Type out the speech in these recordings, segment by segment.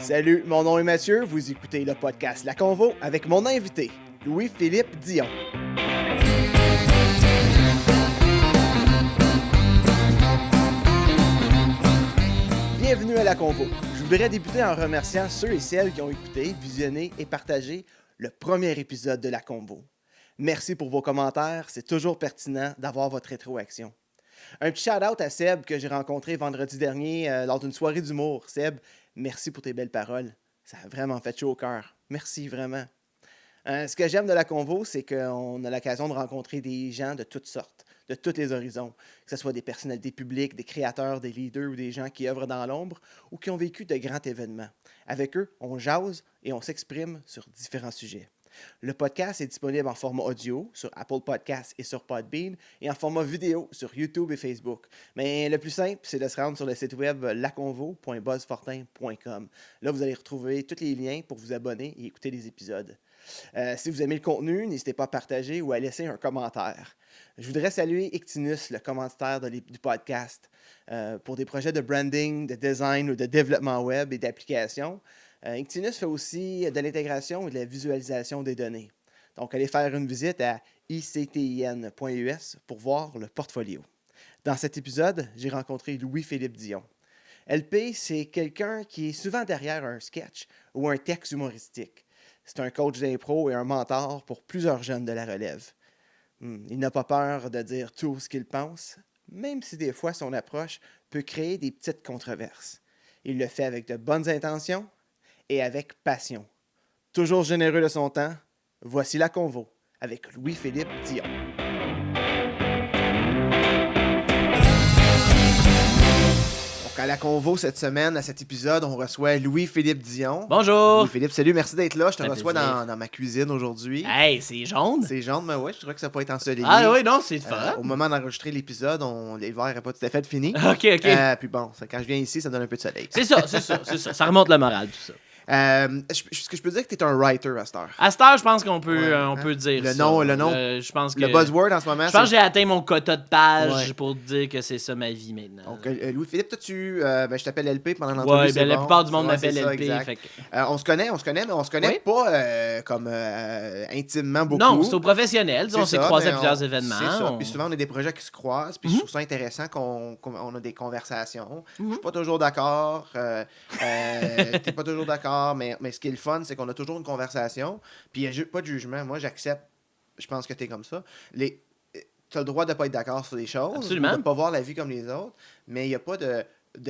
Salut, mon nom est Mathieu, vous écoutez le podcast La Convo avec mon invité, Louis-Philippe Dion. Bienvenue à La Convo. Je voudrais débuter en remerciant ceux et celles qui ont écouté, visionné et partagé le premier épisode de La Convo. Merci pour vos commentaires, c'est toujours pertinent d'avoir votre rétroaction. Un petit shout-out à Seb que j'ai rencontré vendredi dernier lors d'une soirée d'humour. Seb, merci pour tes belles paroles. Ça a vraiment fait chaud au cœur. Merci vraiment. Ce que j'aime de La Convo, c'est qu'on a l'occasion de rencontrer des gens de toutes sortes, de tous les horizons. Que ce soit des personnalités publiques, des créateurs, des leaders ou des gens qui œuvrent dans l'ombre ou qui ont vécu de grands événements. Avec eux, on jase et on s'exprime sur différents sujets. Le podcast est disponible en format audio sur Apple Podcasts et sur Podbean et en format vidéo sur YouTube et Facebook. Mais le plus simple, c'est de se rendre sur le site web laconvo.buzzfortin.com. Là, vous allez retrouver tous les liens pour vous abonner et écouter les épisodes. Si vous aimez le contenu, n'hésitez pas à partager ou à laisser un commentaire. Je voudrais saluer Ictinus, le commanditaire du podcast, pour des projets de branding, de design ou de développement web et d'applications. Ictinus fait aussi de l'intégration et de la visualisation des données. Donc, allez faire une visite à ictin.us pour voir le portfolio. Dans cet épisode, j'ai rencontré Louis-Philippe Dion. LP, c'est quelqu'un qui est souvent derrière un sketch ou un texte humoristique. C'est un coach d'impro et un mentor pour plusieurs jeunes de la relève. Il n'a pas peur de dire tout ce qu'il pense, même si des fois son approche peut créer des petites controverses. Il le fait avec de bonnes intentions et avec passion. Toujours généreux de son temps, voici La Convo avec Louis-Philippe Dion. Donc à La Convo cette semaine, à cet épisode, on reçoit Louis-Philippe Dion. Bonjour! Louis-Philippe, salut, merci d'être là. Je te Ça fait reçois plaisir. dans ma cuisine aujourd'hui. Hey, c'est jaune? C'est jaune, mais ouais, je trouvais que ça peut être ensoleillé. Ah oui, non, c'est le fun. Au moment d'enregistrer l'épisode, l'hiver n'est pas tout à fait fini. OK. Puis bon, quand je viens ici, ça donne un peu de soleil. C'est ça. Ça remonte le moral, tout ça. Est-ce que je peux dire que tu es un writer à cette heure? À cette heure, je pense qu'on peut, Ouais, on peut dire le ça. nom. Je pense que... Le buzzword en ce moment, Je pense que j'ai atteint mon quota de pages Ouais. pour dire que c'est ça ma vie maintenant. Donc, Louis-Philippe, toi, je t'appelle LP pendant l'entrevue. Ouais, c'est la bon. plupart du monde Ouais, m'appelle c'est ça, LP. exact. Fait que... On se connaît, mais on se connaît Oui. pas comme intimement beaucoup. Non, c'est au professionnel. On s'est croisés à plusieurs événements. C'est ça. Puis souvent, on a des projets qui se croisent. Puis je trouve ça intéressant qu'on a des conversations. Je suis pas toujours d'accord. T'es pas toujours d'accord. Mais ce qui est le fun, c'est qu'on a toujours une conversation. Puis il n'y a pas de jugement. Moi, j'accepte. Je pense que t'es comme ça. T'as le droit de pas être d'accord sur les choses. Absolument. De pas voir la vie comme les autres. Mais il n'y a pas de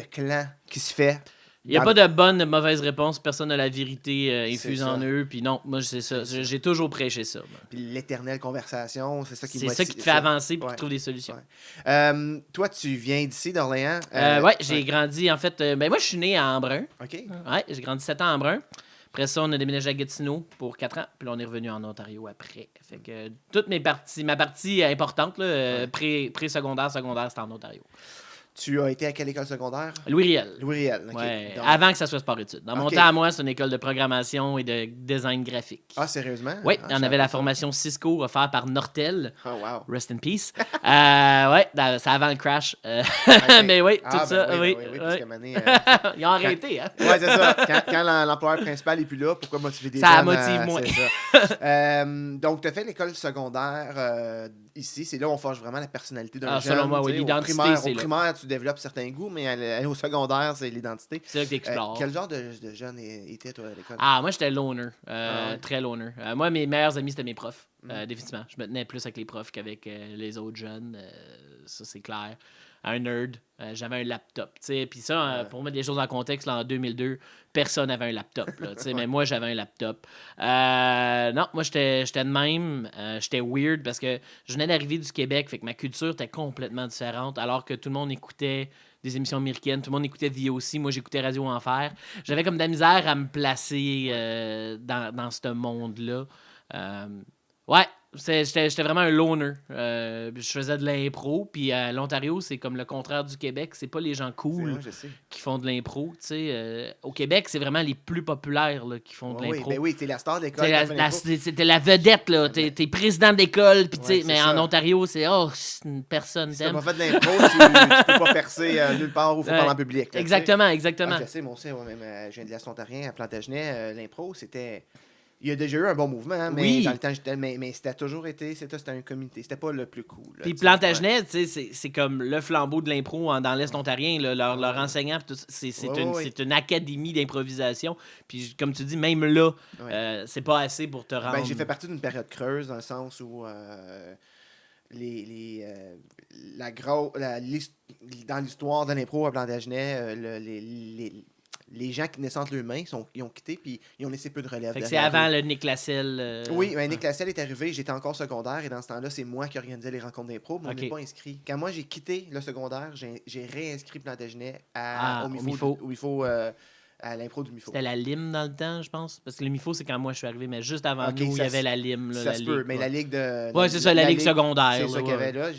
clan qui se fait. Il n'y a pas de bonne, de mauvaise réponse. Personne n'a la vérité infuse C'est en ça. eux. Puis non, moi, c'est ça. J'ai toujours prêché ça. moi. Puis l'éternelle conversation, c'est ça qui C'est ça qui te fait avancer et Ouais. qui trouve des solutions. Ouais. Toi, tu viens d'ici, d'Orléans? Ouais, j'ai grandi, en fait... moi, je suis né à Embrun. OK. Ouais, j'ai grandi 7 ans à Embrun. Après ça, on a déménagé à Gatineau pour 4 ans. Puis là, on est revenu en Ontario après. Fait que ma partie importante, là, pré-secondaire, secondaire, c'était en Ontario. Tu as été à quelle école secondaire? Louis Riel. Louis Riel. OK. Ouais, Donc- avant que ça soit sport-études. Dans mon OK. temps, à moi, c'est une école de programmation et de design graphique. Ah, sérieusement? Oui, Ah, on je avait savais la pas ça. formation Cisco offerte par Nortel. Oh, wow. Rest in peace. Ouais, c'est avant le crash. OK. Mais oui, Ah, tout ben ça, oui. parce qu'à un moment donné, Ils ont arrêté, hein? ouais, c'est ça. Quand l'employeur principal n'est plus là, pourquoi motiver des Ça jeunes? motive moins. C'est ça. Donc, tu as fait l'école secondaire ici. C'est là où on forge vraiment la personnalité d'un Ah, jeune. selon moi, oui, tu sais. l'identité, Au c'est là. primaire, tu développes certains goûts, mais aller au secondaire, c'est l'identité. C'est là que t'explores. Quel genre de jeune était, toi, à l'école? Ah, moi, j'étais loner. Ah ouais. Très loner. Moi, mes meilleurs amis, c'était mes profs. Définitivement. Je me tenais plus avec les profs qu'avec les autres jeunes. Ça, c'est clair. Un nerd. J'avais un laptop. Puis ça, pour mettre les choses en contexte, là, en 2002, personne n'avait un laptop. Là, mais moi, j'avais un laptop. Non, moi, j'étais de même. J'étais weird parce que je venais d'arriver du Québec. Fait que ma culture était complètement différente. Alors que tout le monde écoutait des émissions américaines. Tout le monde écoutait The O.C. Moi, j'écoutais Radio Enfer. J'avais comme de la misère à me placer dans ce monde-là. Ouais, J'étais vraiment un loner. Je faisais de l'impro, puis à l'Ontario, c'est comme le contraire du Québec. C'est pas les gens cool Je sais. qui font de l'impro. Au Québec, c'est vraiment les plus populaires là, qui font de Oui, l'impro. ben oui, t'es la star de l'école. C'était la vedette, là. T'es président d'école, puis Ouais, mais c'est en ça. Ontario, c'est une personne Si t'as t'aime. pas fait de l'impro, tu peux pas percer nulle part où il faut parler en public. Là, tu sais. Exactement. Je sais, moi aussi, même, je viens de l'Est ontarien, à Plantagenet, l'impro, c'était... Il y a déjà eu un bon mouvement, hein, mais Oui. dans le temps, mais c'était toujours été... C'était un comité. C'était pas le plus cool. Là, Puis tu sais, Plantagenet, tu sais, c'est comme le flambeau de l'impro dans l'Est ontarien. Là, leur enseignant, pis tout, c'est une académie d'improvisation. Puis comme tu dis, même là, c'est pas assez pour te rendre... Ben, j'ai fait partie d'une période creuse, dans le sens où... dans l'histoire de l'impro à Plantagenet, les gens qui naissaient entre leurs mains, ils ont quitté, puis ils ont laissé peu de relève. Fait que c'est avant le Nick Lasselle. Oui, Nick Lasselle est arrivé, j'étais encore secondaire, et dans ce temps-là, c'est moi qui organisais les rencontres d'impro, mais on n'est pas inscrit. Quand moi, j'ai quitté le secondaire, j'ai réinscrit Plantagenet au MIFO, à l'impro du MIFO. C'était la Lime dans le temps, je pense. Parce que le MIFO, c'est quand moi je suis arrivé, mais juste avant nous, il y avait la Lime. Là, ça se peut, mais la ligue de... Ouais, c'est ça, la ligue secondaire. C'est ça qu'il y avait là.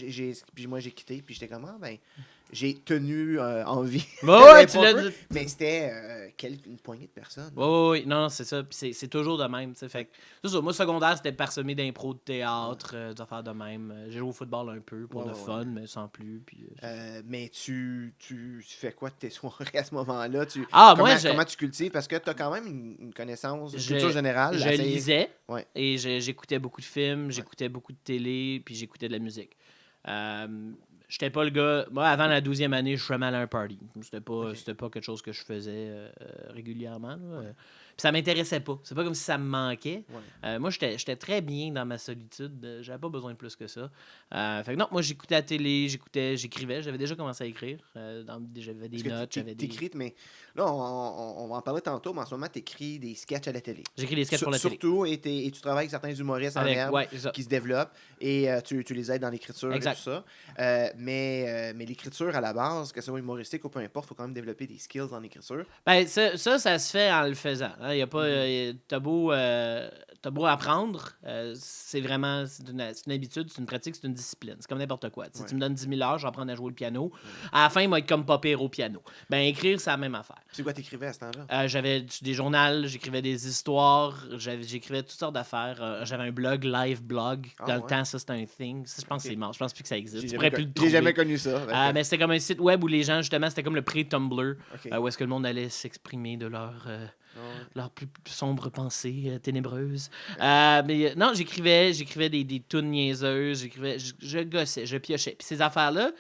Puis moi, j'ai quitté, puis j'étais comme, j'ai tenu en vie. Ouais, tu l'as dit. Mais c'était une poignée de personnes. Oui, non, c'est ça. Puis c'est toujours de même. Fait que, c'est ça. Moi, secondaire, c'était parsemé d'impro, de théâtre, des affaires de même. J'ai joué au football un peu pour le fun, mais sans plus. Puis, mais tu fais quoi de tes soirées à ce moment-là? Comment tu cultives? Parce que tu as quand même une connaissance, une culture générale. Je lisais et j'écoutais beaucoup de films, j'écoutais beaucoup de télé, puis j'écoutais de la musique. J'étais pas le gars... Moi, avant la 12e année, je suis jamais allé à un party. C'était pas quelque chose que je faisais régulièrement. Puis ça m'intéressait pas. C'est pas comme si ça me manquait. Moi, j'étais très bien dans ma solitude. J'avais pas besoin de plus que ça. Fait que non, moi, j'écoutais la télé, j'écrivais. J'avais déjà commencé à écrire. J'avais des notes. T'écris, mais là, on va en parler tantôt, mais en ce moment, t'écris des sketchs à la télé. J'écris des sketchs pour la télé. Surtout, et tu travailles avec certains humoristes en herbe qui se développent et tu les aides dans l'écriture et tout ça. Mais l'écriture, à la base, que ce soit humoristique ou peu importe, il faut quand même développer des skills dans l'écriture. Ben, ça se fait en le faisant. Hein. Y a pas, t'as beau apprendre, c'est vraiment c'est une habitude, c'est une pratique, c'est une discipline. C'est comme n'importe quoi. Si tu me donnes 10 000 heures, je vais apprendre à jouer le piano. À la fin, il va être comme pas pire au piano. Ben, écrire, c'est la même affaire. C'est quoi t'écrivais à ce temps-là? J'avais des journaux, j'écrivais des histoires, j'écrivais toutes sortes d'affaires. J'avais un blog, live blog. Dans le temps, ça, c'était un thing. Ça, je pense que c'est mort. Je pense plus que ça existe. J'ai jamais connu ça. Mais c'était comme un site web où les gens, justement, c'était comme le pré-Tumblr, où est-ce que le monde allait s'exprimer de leurs plus sombres pensées ténébreuses. Mais non, j'écrivais des tunes niaiseuses, je gossais, je piochais. Puis ces affaires-là,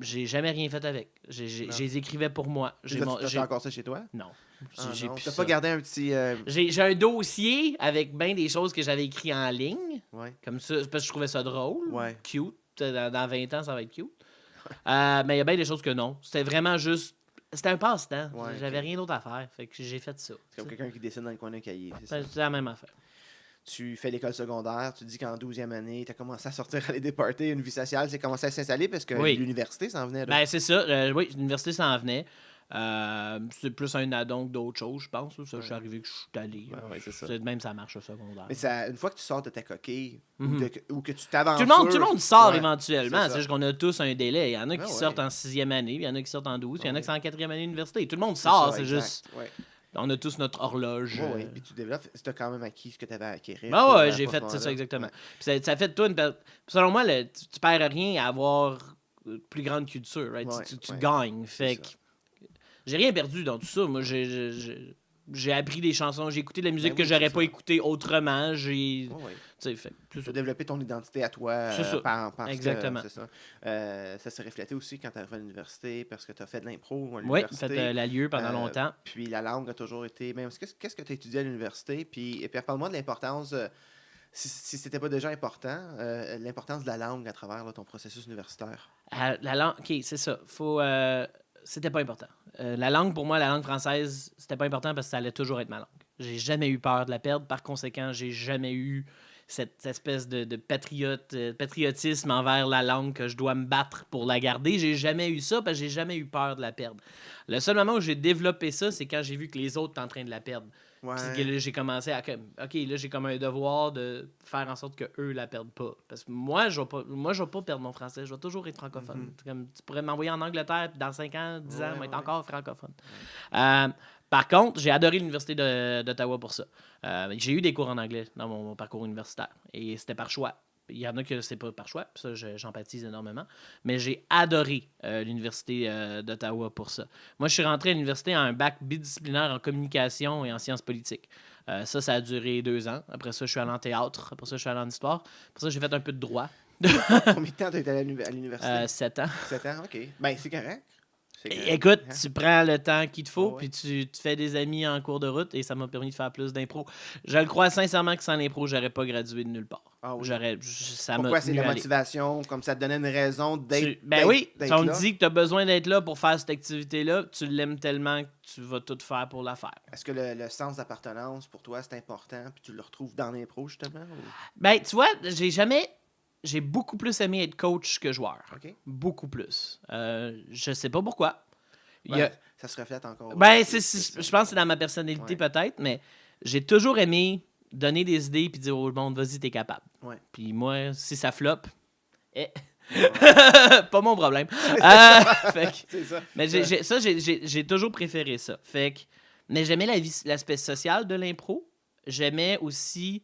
j'ai jamais rien fait avec. Je les écrivais pour moi. T'as encore ça chez toi? Non. T'as pas gardé un petit... J'ai un dossier avec bien des choses que j'avais écrites en ligne. Comme ça, parce que je trouvais ça drôle. Cute. Dans 20 ans, ça va être cute. Mais il y a bien des choses que non. C'était vraiment juste... C'était un passe-temps. J'avais rien d'autre à faire. Fait que j'ai fait ça. C'est comme quelqu'un qui dessine dans le coin d'un cahier. C'est la même affaire. Tu fais l'école secondaire, tu dis qu'en 12e année, tu as commencé à sortir, aller des parties, une vie sociale, c'est commencé à s'installer parce que l'université s'en venait. Là. Ben, c'est ça. Oui, l'université s'en venait. C'est plus un addon que d'autres choses, je pense. Ça, je suis arrivé que je suis allé. C'est ça. Même ça marche au secondaire. Mais une fois que tu sors de ta coquille ou que tu t'avances. Tout le monde sort éventuellement. C'est juste qu'on a tous un délai. Il y en a qui sortent en 6e année, il y en a qui sortent en 12, il y en a qui sont en 4e année d'université. Tout le monde sort, c'est juste. On a tous notre horloge. Oui, puis tu développes. Tu as quand même acquis ce que tu avais à acquérir. J'ai fait ça exactement. Puis ça fait de toi selon moi, tu perds rien à avoir plus grande culture. Right? Tu gagnes. Fait que j'ai rien perdu dans tout ça. Moi, j'ai appris des chansons, j'ai écouté de la musique que j'aurais pas écouté autrement. Tu as développé ton identité à toi. Exactement. C'est ça. Ça s'est reflété aussi quand tu arrives à l'université parce que tu as fait de l'impro à Oui, l'université. fait la lieu pendant longtemps. Puis la langue a toujours été... Qu'est-ce que tu as étudié à l'université? Puis parle-moi de l'importance... si c'était pas déjà important, l'importance de la langue à travers ton processus universitaire. La langue, OK, c'est ça. C'était pas important. La langue, pour moi, la langue française, c'était pas important parce que ça allait toujours être ma langue. J'ai jamais eu peur de la perdre. Par conséquent, j'ai jamais eu cette espèce de patriotisme envers la langue que je dois me battre pour la garder. J'ai jamais eu ça parce que j'ai jamais eu peur de la perdre. Le seul moment où j'ai développé ça, c'est quand j'ai vu que les autres étaient en train de la perdre. Ouais. Puis là, j'ai commencé à... OK, là, j'ai comme un devoir de faire en sorte qu'eux la perdent pas. Parce que moi, je vais pas perdre mon français. Je vais toujours être francophone. Comme, tu pourrais m'envoyer en Angleterre, puis dans 5 ans, 10 ans, moi, être encore francophone. Par contre, j'ai adoré l'Université d'Ottawa pour ça. J'ai eu des cours en anglais dans mon parcours universitaire. Et c'était par choix. Il y en a que c'est pas par choix, puis ça, j'empathise énormément. Mais j'ai adoré l'Université d'Ottawa pour ça. Moi, je suis rentré à l'université en un bac bidisciplinaire en communication et en sciences politiques. Ça a duré 2 ans. Après ça, je suis allé en théâtre. Après ça, je suis allé en histoire. Après ça, j'ai fait un peu de droit. Combien de temps tu as été à l'université? 7 ans. 7 ans, OK. Ben, c'est correct. Écoute, tu prends le temps qu'il te faut, Oh, puis tu te fais des amis en cours de route, et ça m'a permis de faire plus d'impro. Je le crois sincèrement que sans l'impro, j'aurais pas gradué de nulle part. Ah oui. Pourquoi c'est la motivation? Comme ça te donnait une raison d'être oui, d'être si on là? te dit que tu as besoin d'être là pour faire cette activité-là, tu l'aimes tellement que tu vas tout faire pour la faire. Est-ce que le sens d'appartenance, pour toi, c'est important, puis tu le retrouves dans l'impro, justement? Ben, tu vois, j'ai beaucoup plus aimé être coach que joueur. OK. Beaucoup plus. Je sais pas pourquoi. Ça se reflète encore. Ben, je pense que c'est dans ma personnalité peut-être, mais j'ai toujours aimé donner des idées puis dire au monde, vas-y, t'es capable. Ouais. Puis moi, si ça floppe, pas mon problème. C'est ça. Mais j'ai toujours préféré ça. Mais j'aimais l'aspect social de l'impro. J'aimais aussi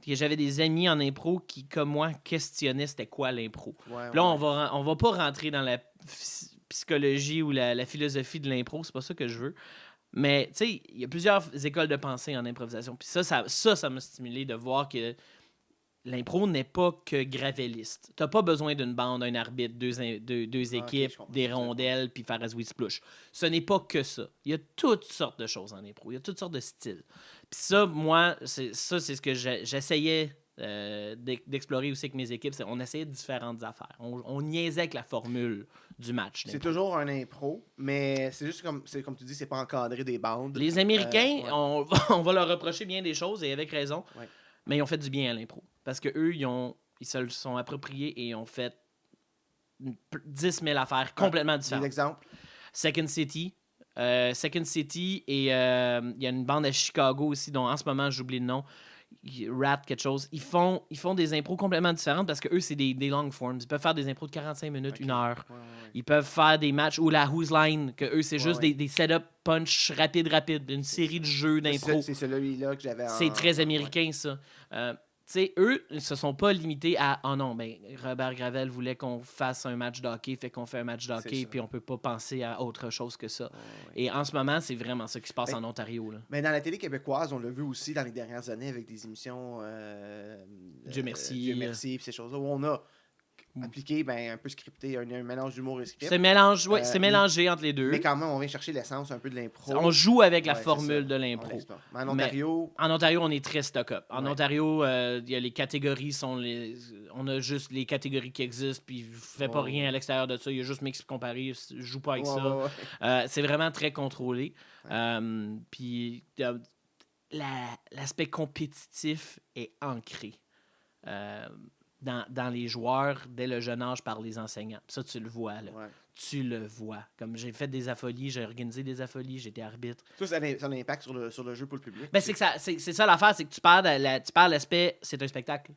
que j'avais des amis en impro qui, comme moi, questionnaient c'était quoi l'impro. Là, on va pas rentrer dans la psychologie ou la philosophie de l'impro, c'est pas ça que je veux. Mais, tu sais, il y a plusieurs écoles de pensée en improvisation. Puis ça m'a stimulé de voir que l'impro n'est pas que gravelliste. T'as pas besoin d'une bande, un arbitre, deux équipes, des rondelles, puis faire à splouche. Ce n'est pas que ça. Il y a toutes sortes de choses en impro. Il y a toutes sortes de styles. Puis ça, moi, c'est ce que j'essayais d'explorer aussi avec mes équipes. On essayait différentes affaires. On niaisait avec la formule du match. C'est toujours un impro, mais c'est juste comme tu dis, c'est pas encadré des bandes. Les Américains, on va leur reprocher bien des choses, et avec raison, mais ils ont fait du bien à l'impro. Parce qu'eux, ils se le sont appropriés et ils ont fait 10 000 affaires complètement différentes. Des exemples? Second City, et il y a une bande à Chicago aussi, dont en ce moment, j'oublie le nom. Rat quelque chose. Ils font des impros complètement différentes parce que eux c'est des long forms. Ils peuvent faire des impros de 45 minutes, 1 heure. Ils peuvent faire des matchs ou la Who's Line, que eux c'est juste des setup punch rapide, une série de jeux d'impro. C'est celui-là que j'avais C'est très américain, ça. Tu sais, eux, ils se sont pas limités à « Oh non, ben Robert Gravel voulait qu'on fasse un match de hockey, fait qu'on fait un match de hockey, puis on peut pas penser à autre chose que ça. » Et en ce moment, c'est vraiment ça qui se passe en Ontario. Là. Mais dans la télé québécoise, on l'a vu aussi dans les dernières années avec des émissions Dieu merci. Dieu merci, puis ces choses-là, où on a appliqué un peu scripté, un mélange d'humour et script. C'est mélangé entre les deux. Mais quand même, on vient chercher l'essence un peu de l'impro. On joue avec la formule de l'impro. Mais en Ontario... En Ontario, on est très stock-up. En Ontario, il y a les catégories, on a juste les catégories qui existent, puis je fais pas rien à l'extérieur de ça. Il y a juste mix comparé, je joue pas avec ça. C'est vraiment très contrôlé. Puis l'aspect compétitif est ancré. Dans les joueurs, dès le jeune âge, par les enseignants. Ça, tu le vois, là. Tu le vois. Comme j'ai fait des afolies, j'ai organisé des afolies, j'étais arbitre. Ça a un impact sur le jeu pour le public. Ben, c'est ça l'affaire, c'est que tu parles de l'aspect, c'est un spectacle.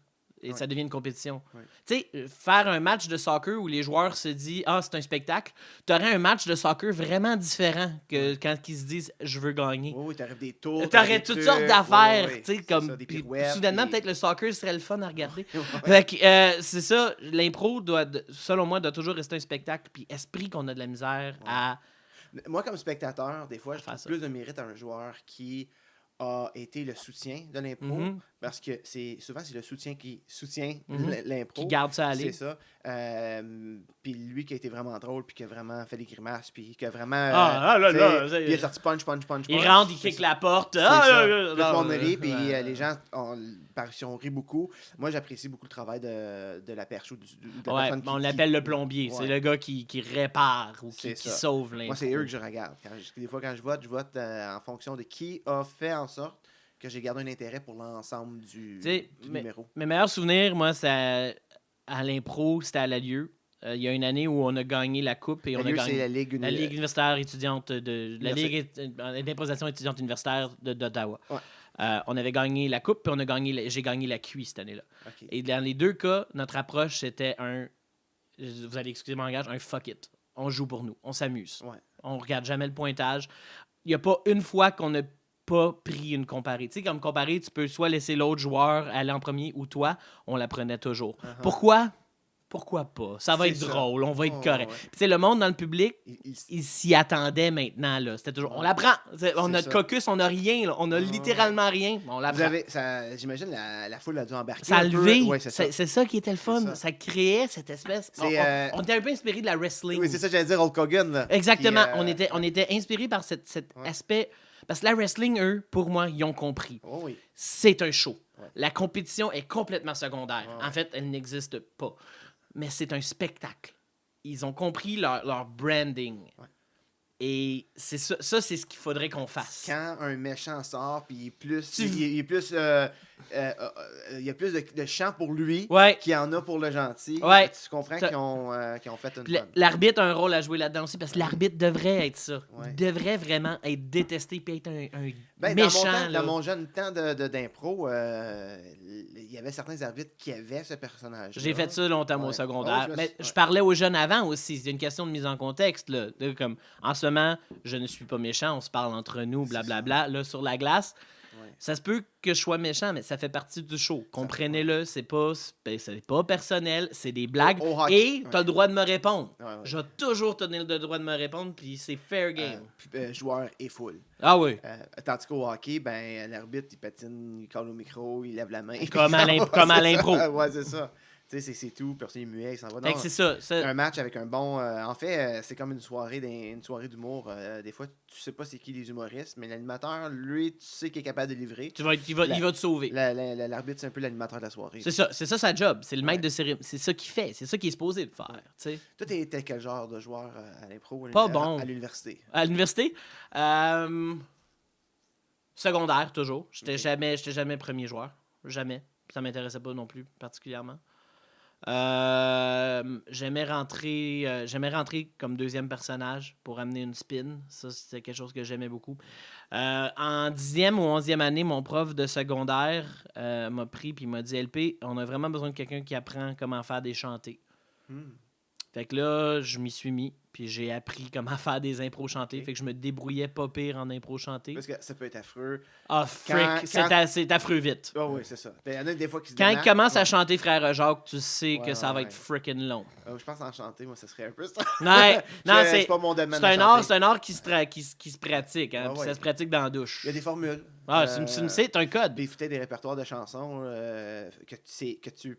Et ça devient une compétition. Tu sais, faire un match de soccer où les joueurs se disent « Ah, c'est un spectacle », t'aurais un match de soccer vraiment différent que quand ils se disent « Je veux gagner ». Oui, t'aurais des tours. T'aurais toutes sortes d'affaires. Tu sais, comme soudainement, peut-être le soccer serait le fun à regarder. C'est ça, l'impro, selon moi, doit toujours rester un spectacle. Puis esprit qu'on a de la misère à... Moi, comme spectateur, des fois, je trouve plus de mérite à un joueur qui a été le soutien de l'impro, parce que souvent c'est le soutien qui soutient l'impro. Qui garde ça aller. C'est ça. Puis lui qui a été vraiment drôle, puis qui a vraiment fait des grimaces, puis qui a vraiment... puis il a sorti punch. Il rentre, il kick la porte. Tout le monde rit, puis les gens ont ri beaucoup. Moi, j'apprécie beaucoup le travail de la perche ou de la personne on l'appelle le plombier. C'est le gars qui répare ou qui sauve l'impro. Moi, c'est eux que je regarde. Des fois, quand je vote en fonction de qui a fait en sorte que j'ai gardé un intérêt pour l'ensemble du numéro. Mes meilleurs souvenirs, moi, c'est à l'impro, c'était à l'Alieu. il y a une année où on a gagné la coupe et on a c'est gagné la Ligue la Ligue universitaire étudiante de la Ligue d'improvisation étudiante universitaire d'Ottawa. Ouais. On avait gagné la coupe puis j'ai gagné la QI cette année-là. OK. Et dans les deux cas, notre approche c'était vous allez excuser mon langage, un fuck it. On joue pour nous, on s'amuse. Ouais. On regarde jamais le pointage. Il n'y a pas une fois qu'on n'a pas pris une comparée. Tu sais, comme comparée, tu peux soit laisser l'autre joueur aller en premier ou toi, on la prenait toujours. Uh-huh. Pourquoi? Pourquoi pas? Ça va C'est être ça. drôle, on va être Oh, correct. ouais. Puis, tu sais, le monde dans le public, Il- il s'y attendait maintenant. Là. C'était toujours, on la prend. On a ça. de caucus, on n'a rien. Là. On a littéralement rien. On la Vous prend. avez, j'imagine la foule a dû embarquer. Ça a un peu. levé. Ouais, c'est ça. C'est ça qui était le fun. ça. Ça créait cette espèce. C'est, On était un peu inspiré de la wrestling. Oui, c'est ça, j'allais dire Hulk Hogan. Là. Exactement. Puis, On était inspiré par cet aspect. Parce que la wrestling, eux, pour moi, ils ont compris. Oh oui. C'est un show. Ouais. La compétition est complètement secondaire. Ouais. En fait, elle n'existe pas. Mais c'est un spectacle. Ils ont compris leur branding. Ouais. Et c'est ça c'est ce qu'il faudrait qu'on fasse. Quand un méchant sort, puis il est plus. Tu- Il est plus. Il y a plus de chant pour lui Ouais. qu'il y en a pour le gentil. Ouais. Tu comprends T'as- qu'ils ont fait une Puis bonne. l'arbitre a un rôle à jouer là-dedans aussi parce que l'arbitre devrait être ça. Ouais. Il devrait vraiment être détesté puis être un Ben, méchant. dans là. mon jeune temps d'impro, il y avait certains arbitres qui avaient ce personnage. J'ai fait ça longtemps moi, au Ouais. secondaire. Ouais, je me Mais suis- je ouais. parlais aux jeunes avant aussi. C'est une question de mise en contexte. Là. Comme, en ce moment, je ne suis pas méchant. On se parle entre nous, blablabla. Là, sur la glace, Ouais. ça se peut que je sois méchant, mais ça fait partie du show. Comprenez-le. C'est pas personnel. C'est des blagues. Au hockey, Et tu as ouais. le droit de me répondre. Ouais, ouais. Je vais toujours te donner le droit de me répondre. Puis c'est fair game. Puis, joueur et foule. Ah oui. Tandis qu'au hockey, ben, l'arbitre, il patine, il colle au micro, il lève la main. Comme à l'impro. Ouais, c'est ça. Tu sais, c'est tout. Personne n'est muet, il s'en va. Fait Non, que c'est ça. un match avec un bon. En fait, c'est comme une soirée d'humour. Des fois, tu sais pas c'est qui les humoristes, mais l'animateur, lui, tu sais qu'il est capable de livrer. Il va te sauver. L'arbitre, c'est un peu l'animateur de la soirée. C'est ça sa job. C'est le maître de cérémonie. C'est ça qu'il fait. C'est ça qu'il est supposé de faire. tu sais. Toi, t'es quel genre de joueur à l'impro Pas bon. à l'université? À l'université, secondaire, toujours. J'étais jamais premier joueur. Jamais. Ça m'intéressait pas non plus, particulièrement. J'aimais rentrer comme deuxième personnage pour amener une spin. Ça, c'était quelque chose que j'aimais beaucoup. En 10e ou 11e année, mon prof de secondaire m'a pris et m'a dit « LP, on a vraiment besoin de quelqu'un qui apprend comment faire des chantés. Fait que là, je m'y suis mis, puis j'ai appris comment faire des impros chantés. Ok. Fait que je me débrouillais pas pire en impro chanté. Parce que ça peut être affreux. Ah, frick, c'est affreux vite. Ah oui, c'est ça. Ben, il y en a des fois qui se Quand il démarquent. commence à chanter Frère Jacques, tu sais Ouais, que ça va ouais. être freaking long. Je pense en chanter, moi, ça serait un peu ça. Non, C'est pas mon domaine. c'est un à art, chanter. c'est un art qui se pratique. Hein, Ouais, puis ouais. ça se pratique dans la douche. Il y a des formules. Ah, c'est un code. Puis écouter des répertoires de chansons que tu sais que tu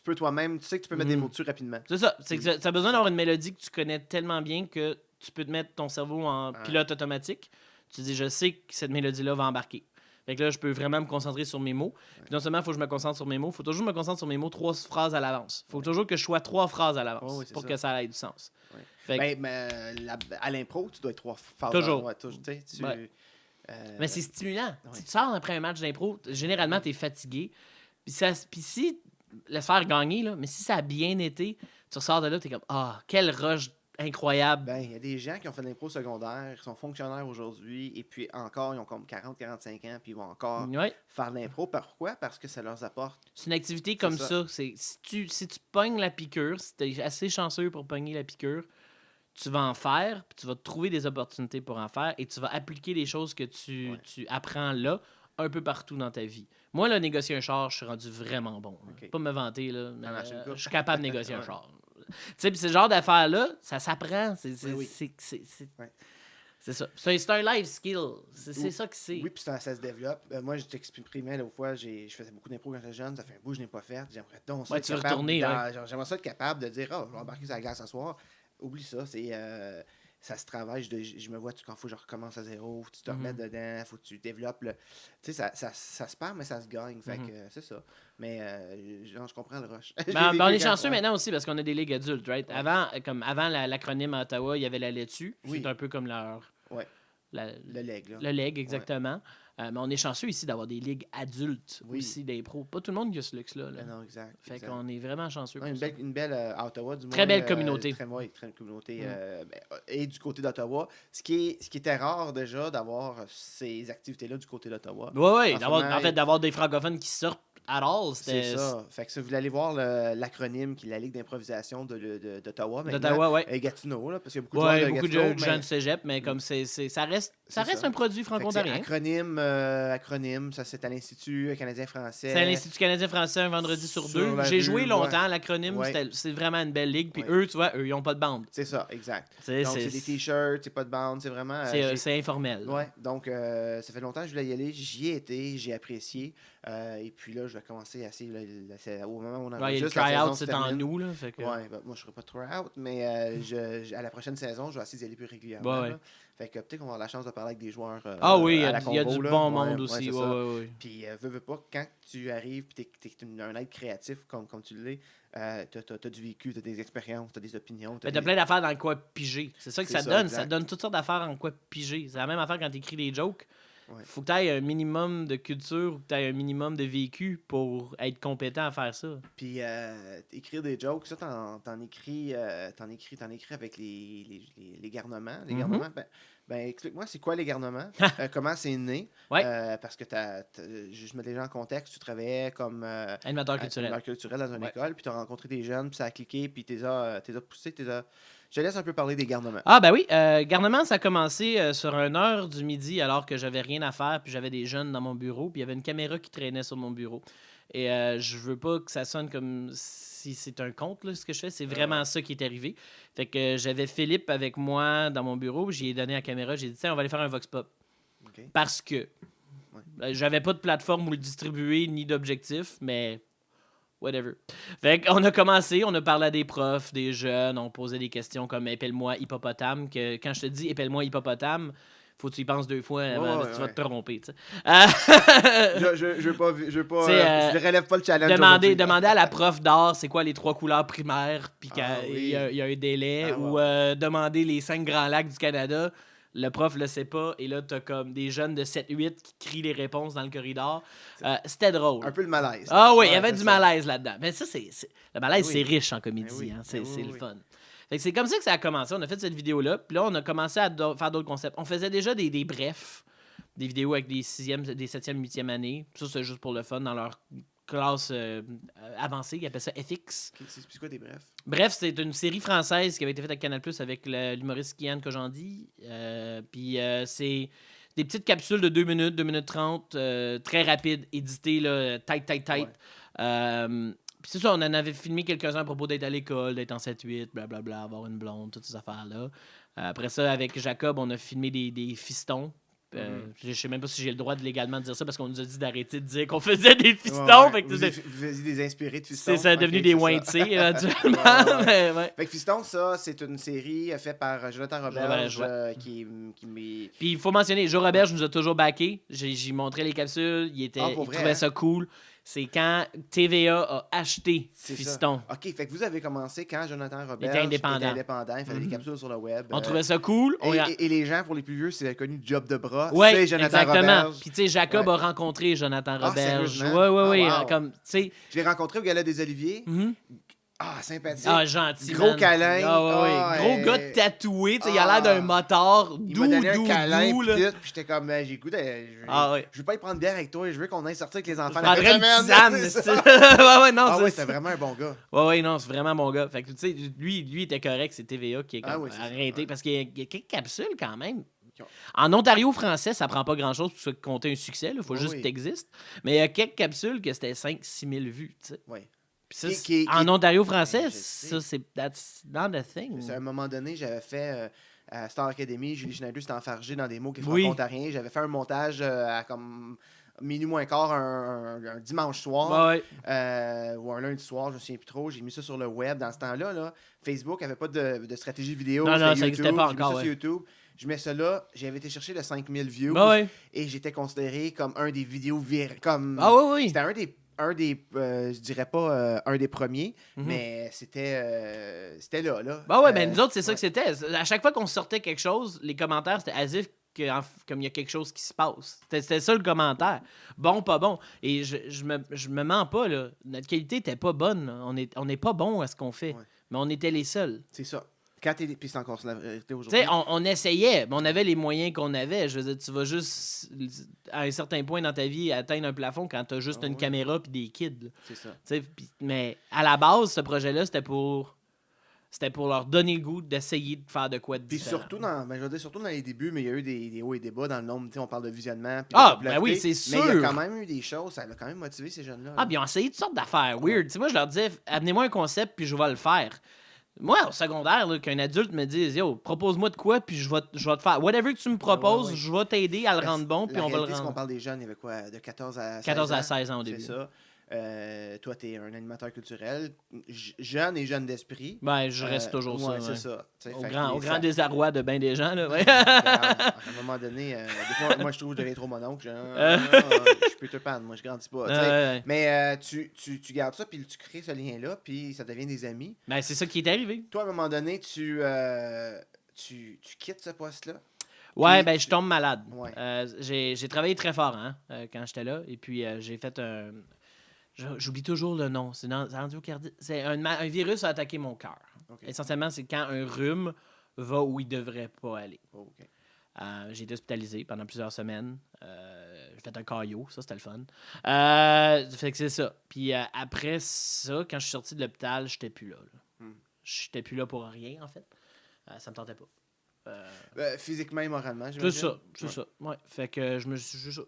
peux toi-même, tu sais que tu peux mettre des mots dessus rapidement. C'est ça. C'est que tu as besoin d'avoir une mélodie que tu connais tellement bien que tu peux te mettre ton cerveau en pilote automatique. Tu te dis, je sais que cette mélodie-là va embarquer. Fait que là, je peux vraiment me concentrer sur mes mots. Puis non seulement il faut que je me concentre sur mes mots, il faut toujours me concentrer sur mes mots 3 phrases à l'avance. Il faut toujours que je sois 3 phrases à l'avance Ouais, c'est pour ça. que ça ait du sens. Ouais. Fait que- À l'impro, tu dois être 3 phases. Toujours. Ouais, tu sais, Ouais. Mais c'est stimulant. Ouais. Si tu sors après un match d'impro, généralement, tu es fatigué. Puis si, laisse faire gagner, là, mais si ça a bien été, tu ressors de là, tu es comme, ah, quel rush incroyable. Ben, il y a des gens qui ont fait de l'impro secondaire, qui sont fonctionnaires aujourd'hui, et puis encore, ils ont comme 40-45 ans, puis ils vont encore Ouais. faire de l'impro. Pourquoi? Parce que ça leur apporte. C'est une activité comme ça. ça. Si tu pognes la piqûre, si tu es assez chanceux pour pogner la piqûre, tu vas en faire, puis tu vas trouver des opportunités pour en faire, et tu vas appliquer les choses que tu apprends là, un peu partout dans ta vie. Moi, là, négocier un char, je suis rendu vraiment bon. Là. Ok. Pas me vanter, là, mais, En acheter une coupe. je suis capable de négocier un Ouais. char. Tu sais, puis ce genre d'affaires-là, ça s'apprend. Oui. Ouais. C'est ça. C'est un life skill. C'est Oui. ça que c'est. Oui, puis ça se développe. Moi, je t'exprimais l'autre fois, je faisais beaucoup d'impro quand j'étais jeune. Ça fait un bout que je n'ai pas fait. J'aimerais donc ça Ouais, être tu veux capable retourner, J'aimerais ça être capable de dire, oh, je vais embarquer sur la glace ce soir. Oublie ça, ça se travaille. Je me vois, quand il faut que je recommence à zéro, faut que tu te remettes dedans, faut que tu développes. Tu sais, ça se perd, mais ça se gagne. Fait que c'est ça. Mais je comprends le rush. J'ai Ben, vécu on est quand- chanceux ouais. maintenant aussi parce qu'on a des ligues adultes, right? Ouais. Avant l'acronyme à Ottawa, il y avait la laitue. Oui. C'est un peu comme leur. Ouais. Le leg, là. Le leg, exactement. Mais on est chanceux ici d'avoir des ligues adultes aussi d'impro. Pas tout le monde qui a ce luxe-là. Là. Non, exact. Fait qu'on est vraiment chanceux. Une belle à Ottawa, du moins. Très belle communauté. Très communauté. Et du côté d'Ottawa. Ce qui était rare déjà d'avoir ces activités-là du côté d'Ottawa. Oui, d'avoir des francophones qui sortent à all. C'est ça. Fait que si vous voulez aller voir l'acronyme qui est la Ligue d'improvisation d'Ottawa. D'Ottawa, oui. Gatineau, là, parce qu'il y a beaucoup de gens de cégep, mais comme ça reste un produit franco-ontarien. Acronyme, ça c'est à l'Institut canadien-français. C'est à l'Institut canadien-français un vendredi sur 2. J'ai joué longtemps, l'acronyme, c'est vraiment une belle ligue. Puis eux, tu vois, ils n'ont pas de bande. C'est ça, exact. Donc c'est des t-shirts, c'est pas de bande, c'est vraiment... C'est informel. Ouais, donc ça fait longtemps que je voulais y aller, j'y ai été, j'ai apprécié. Et puis là, je vais commencer au moment où on a juste le try-out, c'est en nous. Là, fait que... moi je ne ferai pas de try-out, mais à la prochaine saison, je vais essayer d'y aller plus régulièrement. Fait que peut-être qu'on va avoir la chance de parler avec des joueurs. Il y a du bon monde aussi. Puis, veux pas, quand tu arrives et tu es un être créatif comme tu l'es, tu as du vécu, tu as des expériences, tu as des opinions. Tu as plein d'affaires dans le quoi piger. C'est ça que ça donne. Exact. Ça donne toutes sortes d'affaires en quoi piger. C'est la même affaire quand tu écris des jokes. Faut que tu aies un minimum de culture ou que tu aies un minimum de vécu pour être compétent à faire ça. Puis écrire des jokes, ça, t'en écris avec les garnements. Les garnements, explique-moi, c'est quoi les garnements? Comment c'est né? Parce que je mets les gens en contexte, tu travaillais comme animateur culturel dans une école, puis tu as rencontré des jeunes, puis ça a cliqué, puis tu les as poussés, Je laisse un peu parler des garnements. Ah, ben oui. Garnement, ça a commencé sur 1h du midi alors que j'avais rien à faire, puis j'avais des jeunes dans mon bureau, puis il y avait une caméra qui traînait sur mon bureau. Et je veux pas que ça sonne comme si c'est un conte, là, ce que je fais. C'est vraiment ça qui est arrivé. Fait que j'avais Philippe avec moi dans mon bureau, j'y ai donné la caméra, j'ai dit, tiens, on va aller faire un vox pop. Okay. Parce que j'avais pas de plateforme où le distribuer, ni d'objectif, mais... whatever. Fait qu'on a commencé, on a parlé à des profs, des jeunes, on posait des questions comme « Épelle-moi hippopotame ». Que quand je te dis « Épelle-moi hippopotame », faut que tu y penses 2 fois avant tu vas te tromper. Je relève pas le challenge. Demander à la prof d'art c'est quoi les 3 couleurs primaires, puis qu'il y a un délai, ou demander les 5 grands lacs du Canada. Le prof le sait pas, et là, t'as comme des jeunes de 7-8 qui crient les réponses dans le corridor. C'était drôle. Un peu le malaise. Ah oui, il y avait du malaise là-dedans. Mais ça, le malaise, c'est riche en comédie. C'est le fun. Fait que c'est comme ça que ça a commencé. On a fait cette vidéo-là, puis là, on a commencé à faire d'autres concepts. On faisait déjà des brefs, des vidéos avec des 6e, des 7e, 8e années. Ça, c'est juste pour le fun dans leur classe avancée. Ils appellent ça FX. C'est quoi des brefs? Bref, c'est une série française qui avait été faite avec Canal+ avec l'humoriste Kian Kojandi. Puis c'est des petites capsules de 2 minutes, 2 minutes 30, très rapides, éditées, là, tight. Puis c'est ça, on en avait filmé quelques-uns à propos d'être à l'école, d'être en 7-8, blablabla, avoir une blonde, toutes ces affaires-là. Après ça, avec Jacob, on a filmé des fistons. Je sais même pas si j'ai le droit de légalement dire ça parce qu'on nous a dit d'arrêter de dire qu'on faisait des fistons. Fait que vous faisiez des inspirés de fistons. C'est ça, devenu des Winty éventuellement. Fait que Fiston, ça, c'est une série faite par Jonathan Roberge qui Puis il faut mentionner, Joe Roberge nous a toujours backé. J'ai montré les capsules, il trouvait ça cool. C'est quand TVA a acheté Fiston. Ça. OK, fait que vous avez commencé quand Jonathan Roberge était indépendant. Il faisait des capsules sur le web. On trouvait ça cool. Et les gens, pour les plus vieux, c'est connu Job de bras. Ouais, c'est Jonathan exactement. Roberge. Puis tu sais, Jacob a rencontré Jonathan Roberge. Oui. Wow. Comme, je l'ai rencontré au Gala des Oliviers. Sympathique. Gentil. Gros câlin. Gros gars tatoué. Il a l'air d'un motard. Il m'a donné un câlin. Puis j'étais comme, j'écoute, je veux pas y prendre bière avec toi. Je veux qu'on aille sortir avec les enfants. C'était vraiment un bon gars. Non, c'est vraiment un bon gars. Fait que tu sais, lui était correct. C'est TVA qui est arrêté. Parce qu'il y a quelques capsules quand même. En Ontario français, ça prend pas grand-chose pour compter un succès. Il faut juste que t'existes. Mais il y a quelques capsules que c'était 5-6 000 vues. Ça, en Ontario français, ça, c'est that's not a thing. À un moment donné, j'avais fait à Star Academy, Julie Schneider s'était enfargée dans des mots qui sont franco-ontariens. J'avais fait un montage à comme minuit moins quart un dimanche soir ou un lundi soir, je ne me souviens plus trop. J'ai mis ça sur le web. Dans ce temps-là, là, Facebook n'avait pas de stratégie vidéo. Non, ça n'existait pas encore. J'ai mis ça sur YouTube. Je mets ça là, j'avais été chercher le 5000 views et j'étais considéré comme un des vidéos virales. C'était un des je dirais pas un des premiers, mais c'était là. Ben nous autres, c'est ça que c'était. À chaque fois qu'on sortait quelque chose, les commentaires, c'était as if comme il y a quelque chose qui se passe. C'était ça le commentaire. Bon, pas bon. Et je me mens pas, là. Notre qualité était pas bonne. Là. On n'est pas bon à ce qu'on fait. Ouais. Mais on était les seuls. C'est ça. Puis c'est encore la vérité Tu aujourd'hui. sais, on essayait, mais on avait les moyens qu'on avait. Je veux dire, tu vas juste, à un certain point dans ta vie, atteindre un plafond quand tu as juste une caméra puis des kids. Là. C'est ça. Mais à la base, ce projet-là, c'était pour leur donner le goût d'essayer de faire de quoi de Puis différent. surtout dans les débuts, mais il y a eu des hauts et des bas dans le nombre. On parle de visionnement. Puis Ben oui, c'est sûr. Mais il y a quand même eu des choses. Ça a quand même motivé ces jeunes-là. Ah, puis ils ont essayé toutes sortes d'affaires weird. Moi, je leur disais, amenez-moi un concept, puis je vais le faire. Moi, au secondaire, là, qu'un adulte me dise, yo, propose-moi de quoi, puis je vais te faire. Whatever que tu me proposes, je vais t'aider à le rendre bon, puis on va le rendre. Si on parle des jeunes, il y avait quoi, de 14 à 16 14 ans? à 16 ans au début. C'est ça. Toi, tu es un animateur culturel, jeune et jeune d'esprit. Ben, je reste toujours ça. C'est ça. Au grand désarroi de bien des gens. Là, ouais. À un moment donné, des fois, moi, je trouve que je deviens trop mon oncle. Je suis Peter Pan, moi, je grandis pas. Mais tu gardes ça, puis tu crées ce lien-là, puis ça devient des amis. Ben, c'est ça qui est arrivé. Toi, à un moment donné, tu quittes ce poste-là. Ouais, ben, je tombe malade. Ouais. J'ai travaillé très fort quand j'étais là, et puis j'ai fait un... J'oublie toujours le nom. C'est endocarditis. C'est un virus a attaqué mon cœur. Okay. Essentiellement, c'est quand un rhume va où il devrait pas aller. Okay. J'ai été hospitalisé pendant plusieurs semaines. J'ai fait un caillot. Ça, c'était le fun. Fait que c'est ça. Puis après ça, quand je suis sorti de l'hôpital, j'étais plus là. J'étais plus là pour rien, en fait. Ça me tentait pas. Physiquement et moralement, j'imagine. C'est ça. Ouais. Fait que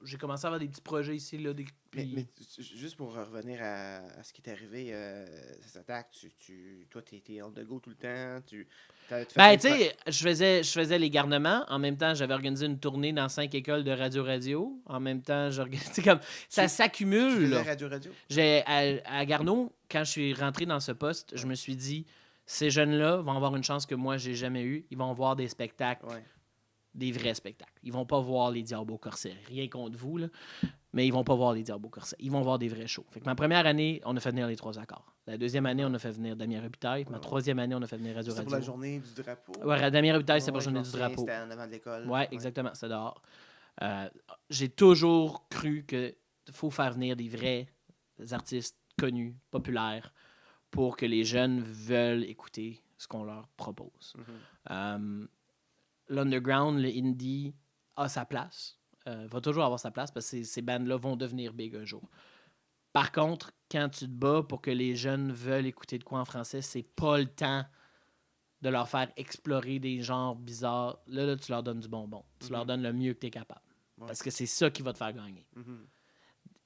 j'ai commencé à avoir des petits projets ici, là. Mais juste pour revenir à ce qui t'est arrivé, cette attaque, toi, t'étais on the go tout le temps. Tu sais, je faisais les garnements. En même temps, j'avais organisé une tournée dans 5 écoles de radio. En même temps, comme ça s'accumule. Tu faisais radio? À Garneau, quand je suis rentré dans ce poste, je me suis dit, ces jeunes-là vont avoir une chance que moi, j'ai jamais eue. Ils vont voir des spectacles, des vrais spectacles. Ils vont pas voir les Diables au corset. Rien contre vous, là. Mais ils vont pas voir les Diables au corset. Ils vont voir des vrais shows. Fait que ma première année, on a fait venir les 3 accords. La deuxième année, on a fait venir Damien Robitaille. Ma troisième année, on a fait venir Radio Radio. C'était pour la journée du drapeau. Ouais, Damien Robitaille, c'était pour la journée du drapeau. C'était en avant de l'école. Ouais, exactement. C'était dehors. J'ai toujours cru qu'il faut faire venir des vrais artistes connus, populaires, pour que les jeunes veulent écouter ce qu'on leur propose. L'underground, le indie, a sa place. Va toujours avoir sa place parce que ces bandes-là vont devenir big un jour. Par contre, quand tu te bats pour que les jeunes veulent écouter de quoi en français, c'est pas le temps de leur faire explorer des genres bizarres. Là tu leur donnes du bonbon. Tu leur donnes le mieux que tu es capable. Ouais. Parce que c'est ça qui va te faire gagner.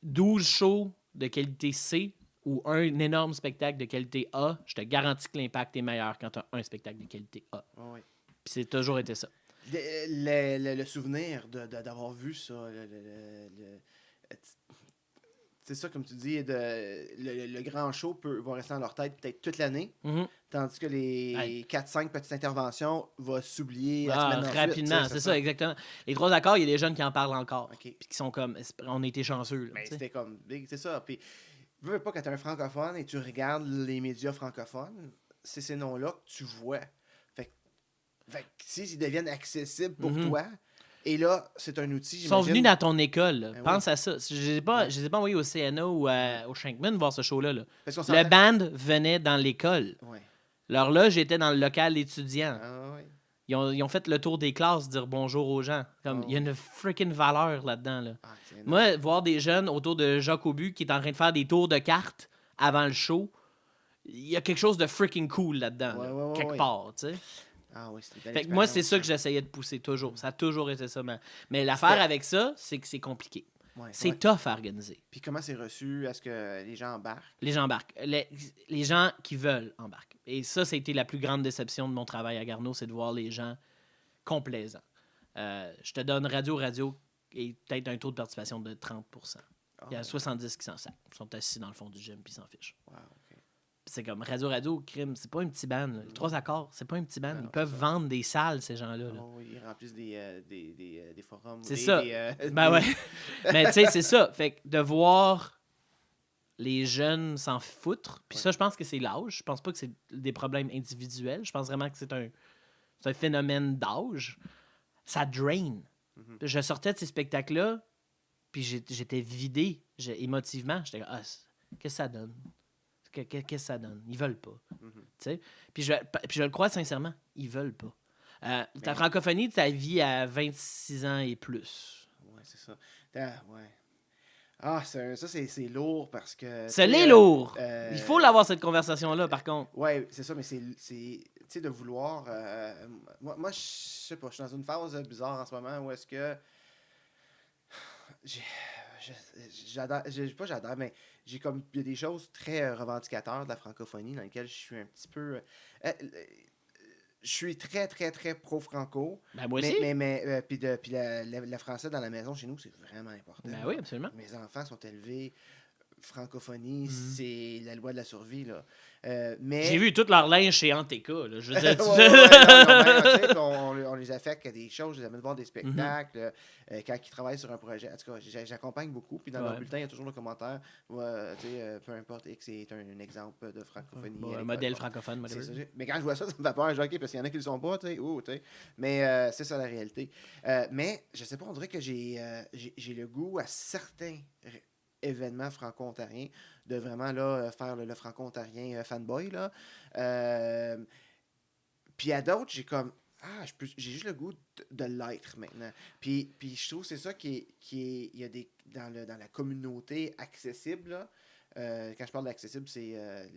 12 shows de qualité C ou un énorme spectacle de qualité A, je te garantis que l'impact est meilleur quand tu as un spectacle de qualité A. Oui. Puis c'est toujours été ça. Le souvenir d'avoir vu ça, c'est ça, comme tu dis, le grand show va rester dans leur tête peut-être toute l'année, tandis que les 4-5 petites interventions vont s'oublier la semaine ensuite. Rapidement, c'est ça, exactement. Les 3 accords, il y a des jeunes qui en parlent encore, puis qui sont comme, on a été chanceux. Là, mais c'était comme, c'est ça, puis veux pas quand t'es un francophone et tu regardes les médias francophones, c'est ces noms-là que tu vois. Fait que s'ils deviennent accessibles pour toi, et là, c'est un outil, j'imagine... Ils sont venus dans ton école. Ben pense à ça. Je ne les ai pas envoyés au CNA ou au Shankman voir ce show-là. Là. Le band venait dans l'école. Ouais. Leur loge était dans le local étudiant. Ouais. Ils ont fait le tour des classes, dire bonjour aux gens. Il y a une freaking valeur là-dedans. Là. Moi, voir des jeunes autour de Jacques Aubu qui est en train de faire des tours de cartes avant le show, il y a quelque chose de freaking cool là-dedans. Quelque part, tu sais. Ah oui, fait que moi, c'est ça que j'essayais de pousser toujours. Ça a toujours été ça. Mais l'affaire avec ça, c'est que c'est compliqué. C'est tough à organiser. Puis comment c'est reçu? Est-ce que les gens embarquent? Les gens embarquent. Les gens qui veulent embarquent. Et ça a été la plus grande déception de mon travail à Garneau, c'est de voir les gens complaisants. Je te donne Radio et peut-être un taux de participation de 30%. Il y a 70 qui s'en sacent. Ils sont assis dans le fond du gym puis ils s'en fichent. Wow. C'est comme Radio, crime, c'est pas un petit band. Les 3 accords, c'est pas un petit band. Ils peuvent vendre des salles, ces gens-là. Oui, ils remplissent des forums. C'est ça. Ben ouais. Mais tu sais, c'est ça. Fait que de voir les jeunes s'en foutre, puis ça, je pense que c'est l'âge. Je pense pas que c'est des problèmes individuels. Je pense vraiment que c'est un phénomène d'âge. Ça drain. Je sortais de ces spectacles-là, puis j'étais vidé émotivement. J'étais comme, qu'est-ce que ça donne? Qu'est-ce que ça donne? Ils veulent pas. Tu sais? Puis je le crois sincèrement, ils veulent pas. Ta francophonie, tu la vis à 26 ans et plus. Ouais, c'est ça. Ouais. Ah, ça, c'est lourd parce que... C'est lourd! Il faut l'avoir, cette conversation-là, par contre. Ouais, c'est ça, mais c'est tu sais, de vouloir... moi, je sais pas, je suis dans une phase bizarre en ce moment où est-ce que... J'adore, mais j'ai comme... Il y a des choses très revendicateurs de la francophonie dans lesquelles je suis un petit peu... je suis très, très, très pro-franco. Ben, moi aussi. Mais puis le français dans la maison, chez nous, c'est vraiment important. Ben oui, absolument. Mes enfants sont élevés... Francophonie, c'est la loi de la survie, là. Mais... J'ai vu tout leur linge chez Anteca, là. Je veux dire, on les affecte à des choses, je les amène voir des spectacles, quand ils travaillent sur un projet. En tout cas, j'accompagne beaucoup, puis dans leur bulletin, il y a toujours le commentaire, peu importe, X est un exemple de francophonie. Un modèle francophone, mais quand je vois ça, ça me fait peur, OK, parce qu'il y en a qui ne le sont pas, tu sais. Mais c'est ça la réalité. Mais, je sais pas, on dirait que j'ai le goût à certains événements franco-ontariens, de vraiment là, faire le franco-ontarien fanboy. Là. Puis à d'autres, j'ai comme j'ai juste le goût de l'être maintenant. Puis je trouve que c'est ça qui est il y a des dans la communauté accessible. Là, quand je parle d'accessible, c'est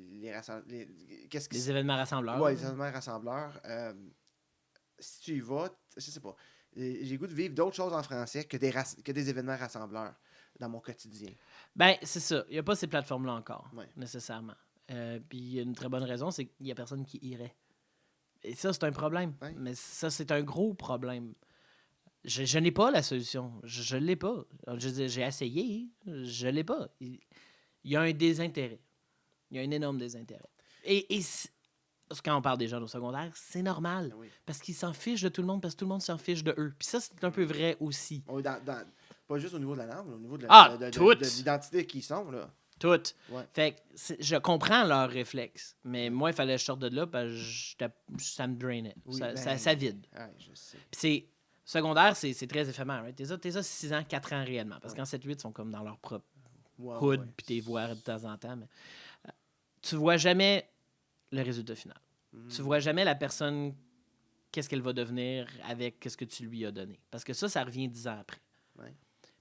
les événements rassembleurs. Oui, les événements rassembleurs. Si tu y vas, je sais pas. J'ai le goût de vivre d'autres choses en français que des événements rassembleurs dans mon quotidien. Ben, c'est ça. Il n'y a pas ces plateformes-là encore, nécessairement. Puis il y a une très bonne raison, c'est qu'il n'y a personne qui irait. Et ça, c'est un problème. Ouais. Mais ça, c'est un gros problème. Je n'ai pas la solution. Je ne l'ai pas. J'ai essayé. Je ne l'ai pas. Il y a un désintérêt. Il y a un énorme désintérêt. Et quand on parle des jeunes au secondaire, c'est normal. Oui. Parce qu'ils s'en fichent de tout le monde, parce que tout le monde s'en fiche de eux. Puis ça, c'est un peu vrai aussi. Oui, pas juste au niveau de la langue, au niveau de l'identité qu'ils sont. Là. Toutes. Ouais. Fait que je comprends leurs réflexes, mais moi, il fallait que je sorte de là parce que ça me drainait. Oui, ça vide. Ouais, je sais. Puis secondaire, c'est très éphémère. Right? T'es 6 ans, 4 ans réellement. Parce qu'en 7-8, ils sont comme dans leur propre hood, puis t'es voir de temps en temps. Mais, tu vois jamais le résultat final. Tu vois jamais la personne, qu'est-ce qu'elle va devenir avec ce que tu lui as donné. Parce que ça revient 10 ans après. Ouais.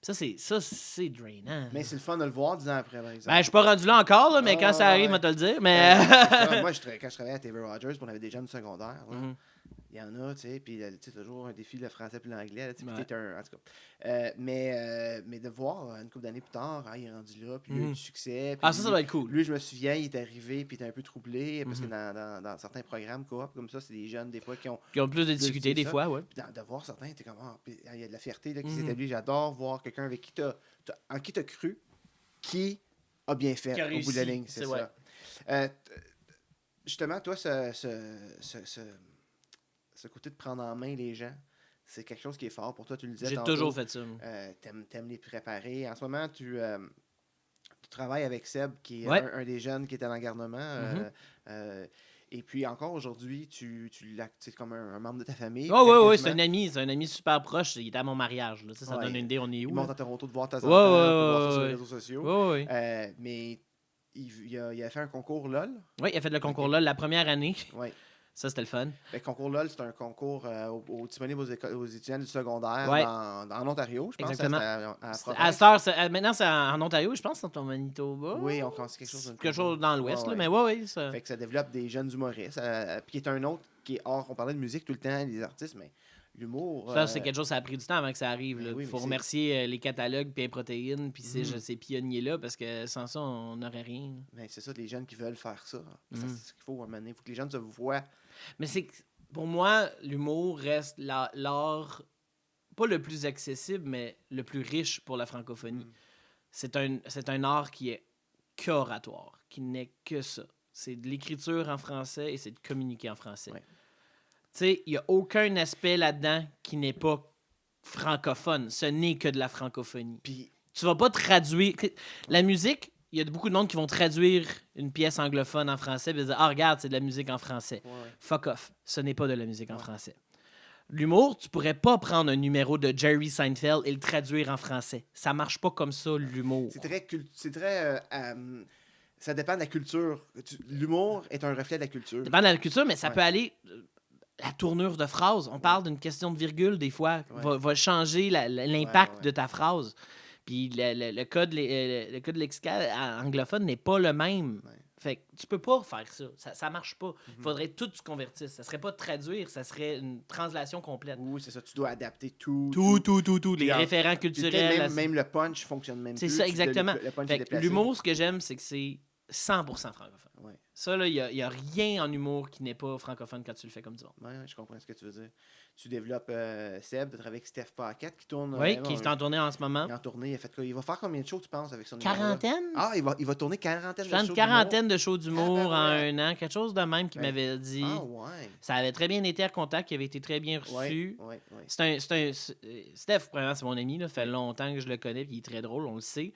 Ça, c'est drainant. Mais c'est le fun de le voir 10 ans après, par exemple. Ben, je suis pas rendu là encore, là, mais quand ça arrive, on va te le dire. Mais... moi, quand je travaillais à TV Rogers, on avait des jeunes du secondaire. Il y en a, tu sais, puis tu sais, toujours un défi, le français puis l'anglais. En tout cas. Mais de voir une couple d'années plus tard, il est rendu là, puis il a eu du succès. Ça doit être cool. Lui, je me souviens, il est arrivé, puis il était un peu troublé, parce que dans certains programmes coop comme ça, c'est des jeunes, des fois, qui ont plus de difficultés, des fois, ouais. Puis de voir certains, t'es comme, il y a de la fierté là, qui s'établit. J'adore voir quelqu'un avec qui en qui t'as cru, qui a bien fait au bout de la ligne, c'est ça. Justement, toi, ce côté de prendre en main les gens, c'est quelque chose qui est fort pour toi. Tu le disais tantôt. J'ai toujours fait ça. T'aimes les préparer. En ce moment, tu travailles avec Seb, qui est un des jeunes qui est à l'engarnement. Et puis encore aujourd'hui, c'est comme un membre de ta famille. Oui, c'est un ami super proche. Il était à mon mariage. Là. Ça donne une idée, on est où. Il monte à Toronto de voir ta voir ça sur les réseaux sociaux. Mais il a fait un concours LOL. Oui, il a fait le concours LOL la première année. Oui. Ça, c'était le fun. Le concours LOL, c'est un concours disponible aux étudiants du secondaire en Ontario, je pense. Exactement. Maintenant, c'est en Ontario, je pense, c'est en Manitoba. Oui, on pense quelque chose dans l'Ouest, mais oui. Ça... Fait que ça développe des jeunes humoristes. Puis qui est un autre qui est hors. On parlait de musique tout le temps, des artistes, mais l'humour... Ça, c'est quelque chose, ça a pris du temps avant que ça arrive. Il faut remercier les catalogues, puis les protéines, puis ces pionniers-là, parce que sans ça, on n'aurait rien. Mais c'est ça, les jeunes qui veulent faire ça. C'est ce qu'il faut à un moment donné. Il faut que les jeunes se voient. Mais pour moi, l'humour reste l'art, pas le plus accessible, mais le plus riche pour la francophonie. C'est un art qui est qu'oratoire, qui n'est que ça. C'est de l'écriture en français et c'est de communiquer en français. Ouais. Tu sais, il n'y a aucun aspect là-dedans qui n'est pas francophone. Ce n'est que de la francophonie. Puis tu vas pas traduire... La musique, il y a beaucoup de monde qui vont traduire une pièce anglophone en français et dire « Ah, regarde, c'est de la musique en français. Ouais. » Fuck off. Ce n'est pas de la musique en français. L'humour, tu pourrais pas prendre un numéro de Jerry Seinfeld et le traduire en français. Ça marche pas comme ça, l'humour. Ça dépend de la culture. L'humour est un reflet de la culture. Ça dépend de la culture, mais ça peut aller... La tournure de phrase. On parle d'une question de virgule, des fois. Va changer l'impact de ta phrase. Puis le code lexical anglophone n'est pas le même. Ouais. Fait que tu peux pas faire ça. Ça marche pas. Il faudrait tout se convertir. Ça serait pas traduire, ça serait une translation complète. Oui, c'est ça. Tu dois adapter tout. Les référents culturels. Même le punch fonctionne même plus. C'est ça, exactement. Le punch fait est déplacé. L'humour, ce que j'aime, c'est que c'est 100% francophone. Ouais. Ça, là, il y a rien en humour qui n'est pas francophone quand tu le fais comme ça. Oui, je comprends ce que tu veux dire. Tu développes Seb, tu travailles avec Steph Paquette qui tourne. Oui, qui est en tournée en ce moment. Il est en tournée. Il a fait quoi? Il va faire combien de shows, tu penses, avec son Quarantaine? Ah, il va tourner quarantaine de shows. Une quarantaine de shows d'humour en un an. Quelque chose de même qu'il m'avait dit. Ah, ouais. Ça avait très bien été à contact, qui avait été très bien reçu. Ouais. Steph, premièrement, c'est mon ami. Ça fait longtemps que je le connais, puis il est très drôle, on le sait.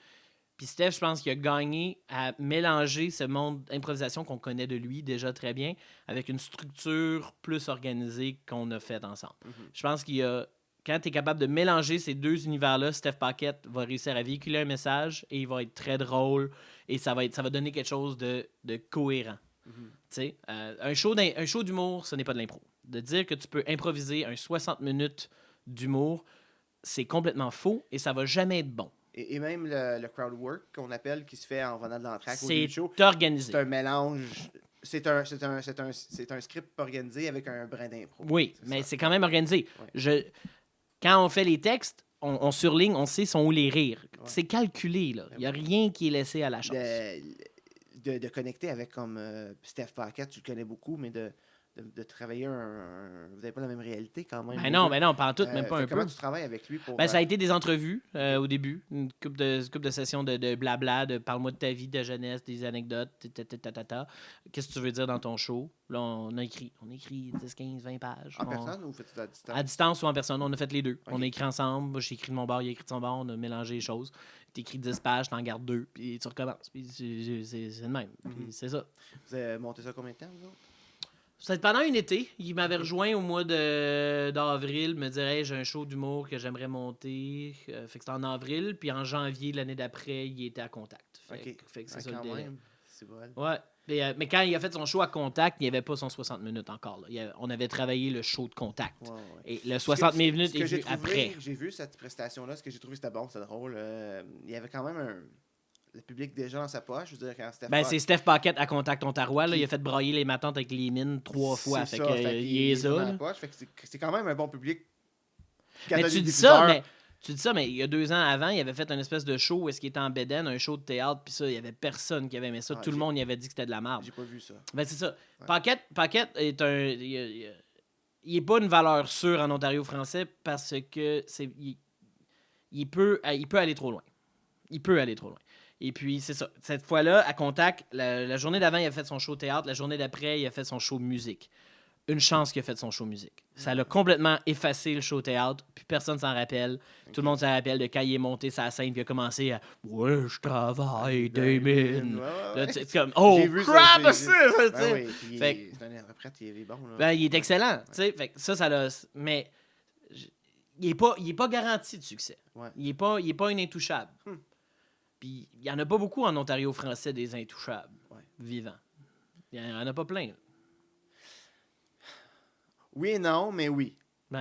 Puis Steph, je pense qu'il a gagné à mélanger ce monde d'improvisation qu'on connaît de lui déjà très bien avec une structure plus organisée qu'on a faite ensemble. Je pense quand tu es capable de mélanger ces deux univers-là, Steph Paquette va réussir à véhiculer un message et il va être très drôle et ça va donner quelque chose de cohérent. Un show d'humour, ce n'est pas de l'impro. De dire que tu peux improviser un 60 minutes d'humour, c'est complètement faux et ça va jamais être bon. Et même le crowd work qu'on appelle, qui se fait en venant de l'entraque au c'est show, organisé. c'est un mélange. C'est un script organisé avec un brin d'impro. Oui, mais c'est quand même organisé. Ouais. Quand on fait les textes, on surligne, on sait sont où les rires. Ouais. C'est calculé, là. Il n'y a rien qui est laissé à la chance. De connecter avec comme Steph Paquette, tu le connais beaucoup, mais de travailler vous n'avez pas la même réalité quand même. Ben non, pas en tout, même pas un peu. Comment tu travailles avec lui pour... ça a été des entrevues au début, une couple de sessions de blabla, de parle-moi de ta vie, de jeunesse, des anecdotes, qu'est-ce que tu veux dire dans ton show? Là, on écrit 10, 15, 20 pages. En personne ou faites-tu à distance? À distance ou en personne, on a fait les deux. Okay. On a écrit ensemble, moi j'ai écrit de mon bord, il a écrit de son bord, on a mélangé les choses. Tu écris 10 pages, t'en gardes 2, puis tu recommences. Puis c'est le même, puis c'est ça. Vous avez monté ça combien de temps, vous autres? C'était pendant un été. Il m'avait rejoint au mois d'avril, me dirait j'ai un show d'humour que j'aimerais monter. Fait que c'était en avril, puis en janvier l'année d'après, il était à Contact. Fait que c'est ça le délai. C'est bon. Ouais. Mais quand il a fait son show à Contact, il n'y avait pas son 60 minutes encore. Là. On avait travaillé le show de Contact. Ouais. Et le 60 minutes est venu après. J'ai vu cette prestation-là, ce que j'ai trouvé c'était bon, c'était drôle. Il y avait quand même le public déjà dans sa poche. Je veux dire, quand c'est Steph Paquette à Contact Ontario. Il a fait broyer les matantes avec les mines 3 fois. Fait il est ça. C'est quand même un bon public. Mais tu dis ça, mais il y a 2 ans avant, il avait fait une espèce de show où est-ce qu'il était en bédaine, un show de théâtre, puis ça, il y avait personne qui avait aimé ça. Tout le monde y avait dit que c'était de la merde. J'ai pas vu ça. Ben c'est ça. Ouais. Paquette est il est pas une valeur sûre en Ontario français parce que il peut aller trop loin. Il peut aller trop loin. Et puis, c'est ça. Cette fois-là, à Contact, la journée d'avant, il a fait son show théâtre. La journée d'après, il a fait son show musique. Une chance qu'il a fait son show musique. Ça l'a complètement effacé, le show théâtre. Puis personne s'en rappelle. Okay. Tout le monde s'en rappelle de quand il est monté sa scène puis il a commencé à « Ouais, je travaille, Damien. » Là, c'est comme « Oh, crap! » C'est un interprète, il est bon. Là. Ben, il est excellent. Ouais. Fait que ça l'a... Mais il est pas garanti de succès. Ouais. Il est pas un intouchable. Puis il n'y en a pas beaucoup en Ontario français des intouchables vivants. Il n'y en a pas plein. Là. Oui et non, mais oui. Il